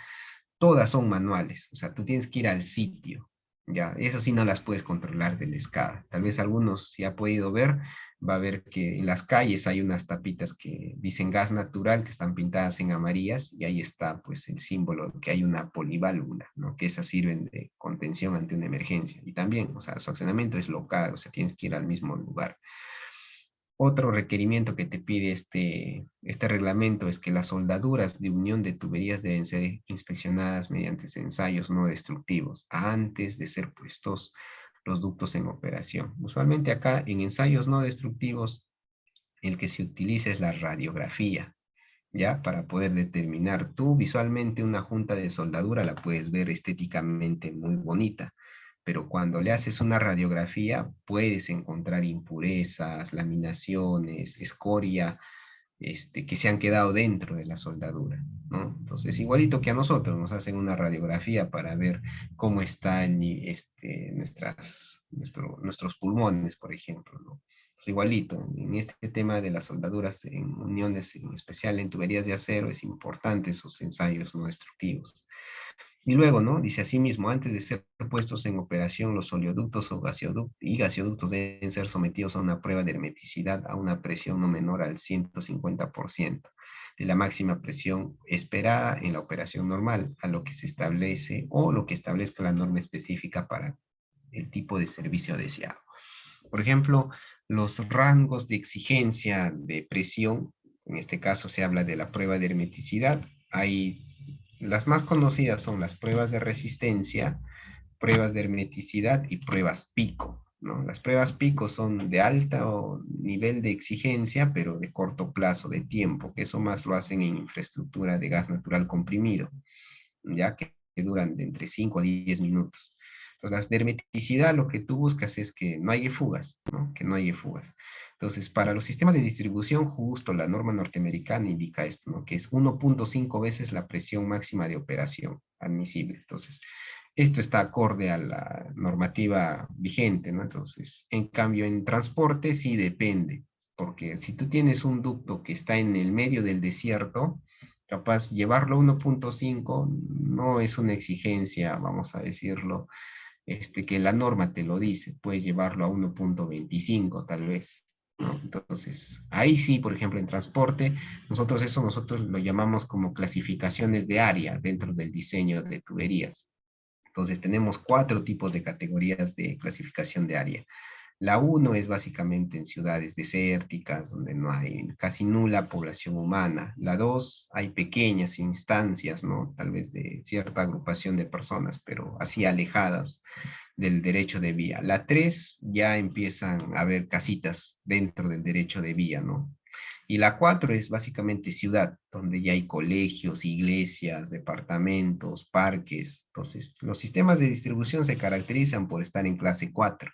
todas son manuales, o sea, tú tienes que ir al sitio, ya, eso sí no las puedes controlar del SCADA. Tal vez algunos, si ha podido ver, va a ver que en las calles hay unas tapitas que dicen gas natural, que están pintadas en amarillas, y ahí está, pues, el símbolo de que hay una poliválvula, ¿no? Que esas sirven de contención ante una emergencia. Y también, o sea, su accionamiento es local, o sea, tienes que ir al mismo lugar. Otro requerimiento que te pide este reglamento es que las soldaduras de unión de tuberías deben ser inspeccionadas mediante ensayos no destructivos antes de ser puestos los ductos en operación. Usualmente acá en ensayos no destructivos el que se utiliza es la radiografía, ¿ya? Para poder determinar tú visualmente una junta de soldadura la puedes ver estéticamente muy bonita, pero cuando le haces una radiografía puedes encontrar impurezas, laminaciones, escoria, que se han quedado dentro de la soldadura, ¿no? Entonces, igualito que a nosotros, nos hacen una radiografía para ver cómo están nuestros pulmones, por ejemplo, ¿no? Pues igualito, en este tema de las soldaduras en uniones, en especial en tuberías de acero, es importante esos ensayos no destructivos. Y luego, ¿no? Dice asimismo, antes de ser puestos en operación, los oleoductos y gaseoductos deben ser sometidos a una prueba de hermeticidad a una presión no menor al 150% de la máxima presión esperada en la operación normal, a lo que se establece o lo que establezca la norma específica para el tipo de servicio deseado. Por ejemplo, los rangos de exigencia de presión, en este caso se habla de la prueba de hermeticidad, hay las más conocidas son las pruebas de resistencia, pruebas de hermeticidad y pruebas pico, ¿no? Las pruebas pico son de alto nivel de exigencia, pero de corto plazo de tiempo, que eso más lo hacen en infraestructura de gas natural comprimido, ya que duran de entre 5 a 10 minutos. Entonces, las de hermeticidad lo que tú buscas es que no haya fugas, ¿no? Que no haya fugas. Entonces, para los sistemas de distribución, justo la norma norteamericana indica esto, ¿no? Que es 1.5 veces la presión máxima de operación admisible. Entonces, esto está acorde a la normativa vigente, ¿no? Entonces, en cambio, en transporte sí depende, porque si tú tienes un ducto que está en el medio del desierto, capaz llevarlo a 1.5 no es una exigencia, vamos a decirlo, que la norma te lo dice, puedes llevarlo a 1.25 tal vez, ¿no? Entonces, ahí sí, por ejemplo, en transporte, nosotros lo llamamos como clasificaciones de área dentro del diseño de tuberías. Entonces, tenemos 4 tipos de categorías de clasificación de área. La uno es básicamente en ciudades desérticas, donde no hay casi nula población humana. La 2 hay pequeñas instancias, ¿no? Tal vez de cierta agrupación de personas, pero así alejadas del derecho de vía. La 3 ya empiezan a haber casitas dentro del derecho de vía, ¿no? Y la 4 es básicamente ciudad, donde ya hay colegios, iglesias, departamentos, parques. Entonces, los sistemas de distribución se caracterizan por estar en clase 4.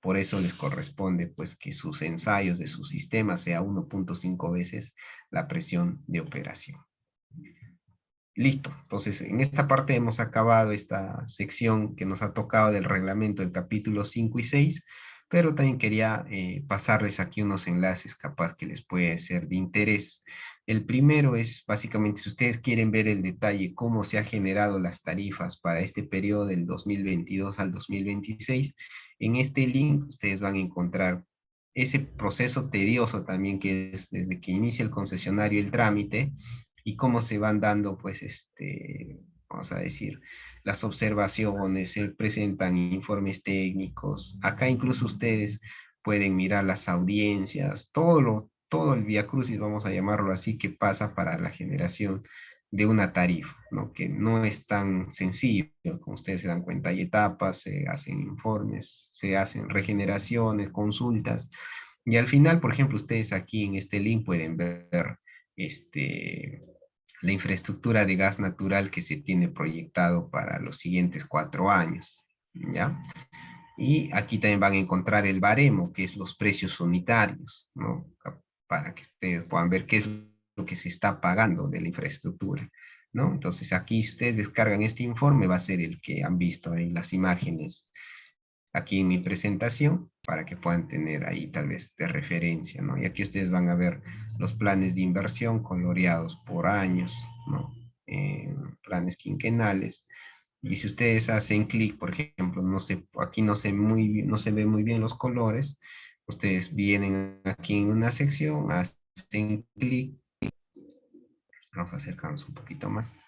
Por eso les corresponde pues que sus ensayos de su sistema sea 1.5 veces la presión de operación. Listo. Entonces, en esta parte hemos acabado esta sección que nos ha tocado del reglamento del capítulo 5 y 6, pero también quería pasarles aquí unos enlaces capaz que les puede ser de interés. El primero es básicamente si ustedes quieren ver el detalle cómo se han generado las tarifas para este periodo del 2022 al 2026, en este link ustedes van a encontrar ese proceso tedioso también que es desde que inicia el concesionario el trámite, y cómo se van dando, pues, vamos a decir, las observaciones, se presentan informes técnicos. Acá incluso ustedes pueden mirar las audiencias, todo lo todo el vía crucis, vamos a llamarlo así, que pasa para la generación de una tarifa, ¿no? Que no es tan sencillo, como ustedes se dan cuenta, hay etapas, se hacen informes, se hacen regeneraciones, consultas, y al final, por ejemplo, ustedes aquí en este link pueden ver este, la infraestructura de gas natural que se tiene proyectado para los siguientes 4 años, ¿ya? Y aquí también van a encontrar el baremo, que es los precios unitarios, ¿no? Para que ustedes puedan ver qué es lo que se está pagando de la infraestructura, ¿no? Entonces aquí si ustedes descargan este informe, va a ser el que han visto en las imágenes aquí en mi presentación, para que puedan tener ahí tal vez de referencia, ¿no? Y aquí ustedes van a ver los planes de inversión coloreados por años, ¿no? Planes quinquenales. Y si ustedes hacen clic, por ejemplo, no sé, aquí no se ve muy bien los colores, ustedes vienen aquí en una sección, hacen clic, vamos a acercarnos un poquito más,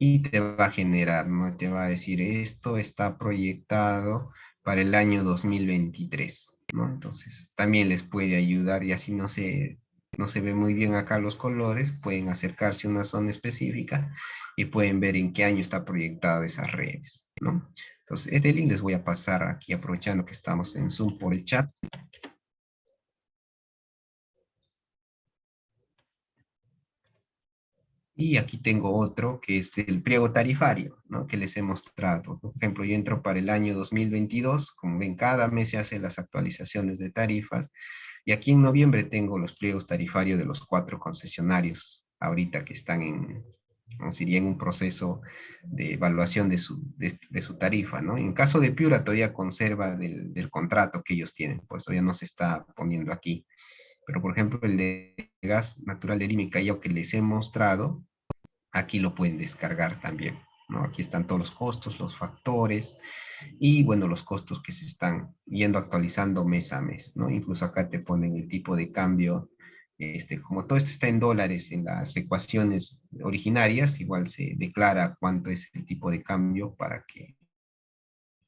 y te va a generar, ¿no? Te va a decir, esto está proyectado para el año 2023, ¿no? Entonces, también les puede ayudar, y así no se ve muy bien acá los colores, pueden acercarse a una zona específica y pueden ver en qué año está proyectado esas redes, ¿no? Entonces, este link les voy a pasar aquí, aprovechando que estamos en Zoom por el chat. Y aquí tengo otro que es del pliego tarifario, ¿no? Que les he mostrado. Por ejemplo, yo entro para el año 2022, como ven, cada mes se hacen las actualizaciones de tarifas, y aquí en noviembre tengo los pliegos tarifarios de los 4 concesionarios, ahorita que están en, o sería en un proceso de evaluación de su tarifa, ¿no? En caso de Piura todavía conserva del contrato que ellos tienen, pues todavía no se está poniendo aquí. Pero, por ejemplo, el de gas natural de Lima y Callao que les he mostrado, aquí lo pueden descargar también, ¿no? Aquí están todos los costos, los factores y, bueno, los costos que se están yendo actualizando mes a mes, ¿no? Incluso acá te ponen el tipo de cambio, como todo esto está en dólares en las ecuaciones originarias, igual se declara cuánto es el tipo de cambio para que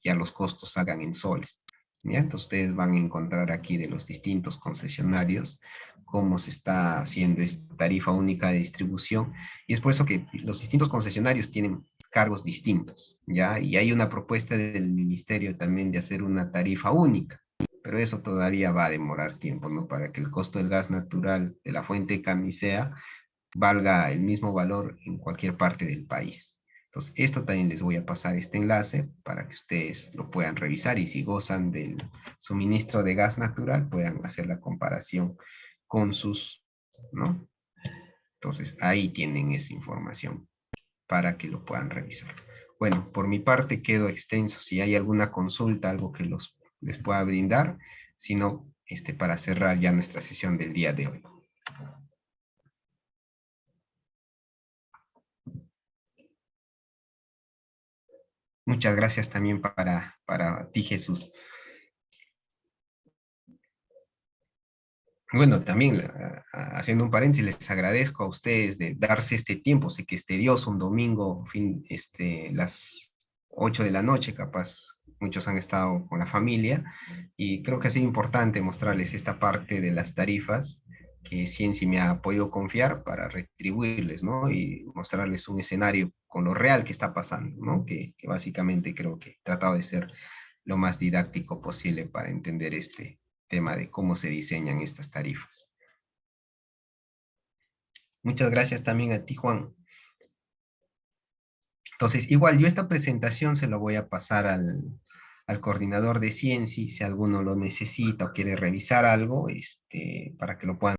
ya los costos salgan en soles. ¿Ya? Entonces ustedes van a encontrar aquí de los distintos concesionarios cómo se está haciendo esta tarifa única de distribución, y es por eso que los distintos concesionarios tienen cargos distintos, ¿ya? Y hay una propuesta del ministerio también de hacer una tarifa única, pero eso todavía va a demorar tiempo, ¿no? Para que el costo del gas natural de la fuente camisea valga el mismo valor en cualquier parte del país. Entonces, esto también les voy a pasar este enlace para que ustedes lo puedan revisar, y si gozan del suministro de gas natural, puedan hacer la comparación con sus, ¿no? Entonces, ahí tienen esa información para que lo puedan revisar. Bueno, por mi parte quedo extenso. Si hay alguna consulta, algo que les pueda brindar, si no, para cerrar ya nuestra sesión del día de hoy. Muchas gracias también para ti, Jesús. Bueno, también haciendo un paréntesis, les agradezco a ustedes de darse este tiempo. Sé que es tedioso un domingo, las 8 de la noche, capaz muchos han estado con la familia, y creo que ha sido importante mostrarles esta parte de las tarifas que Cienci me ha podido confiar para retribuirles, ¿no? Y mostrarles un escenario con lo real que está pasando, ¿no? Que básicamente creo que he tratado de ser lo más didáctico posible para entender este tema de cómo se diseñan estas tarifas. Muchas gracias también a ti, Juan. Entonces, igual yo esta presentación se lo voy a pasar al coordinador de Cienci, si alguno lo necesita o quiere revisar algo, para que lo puedan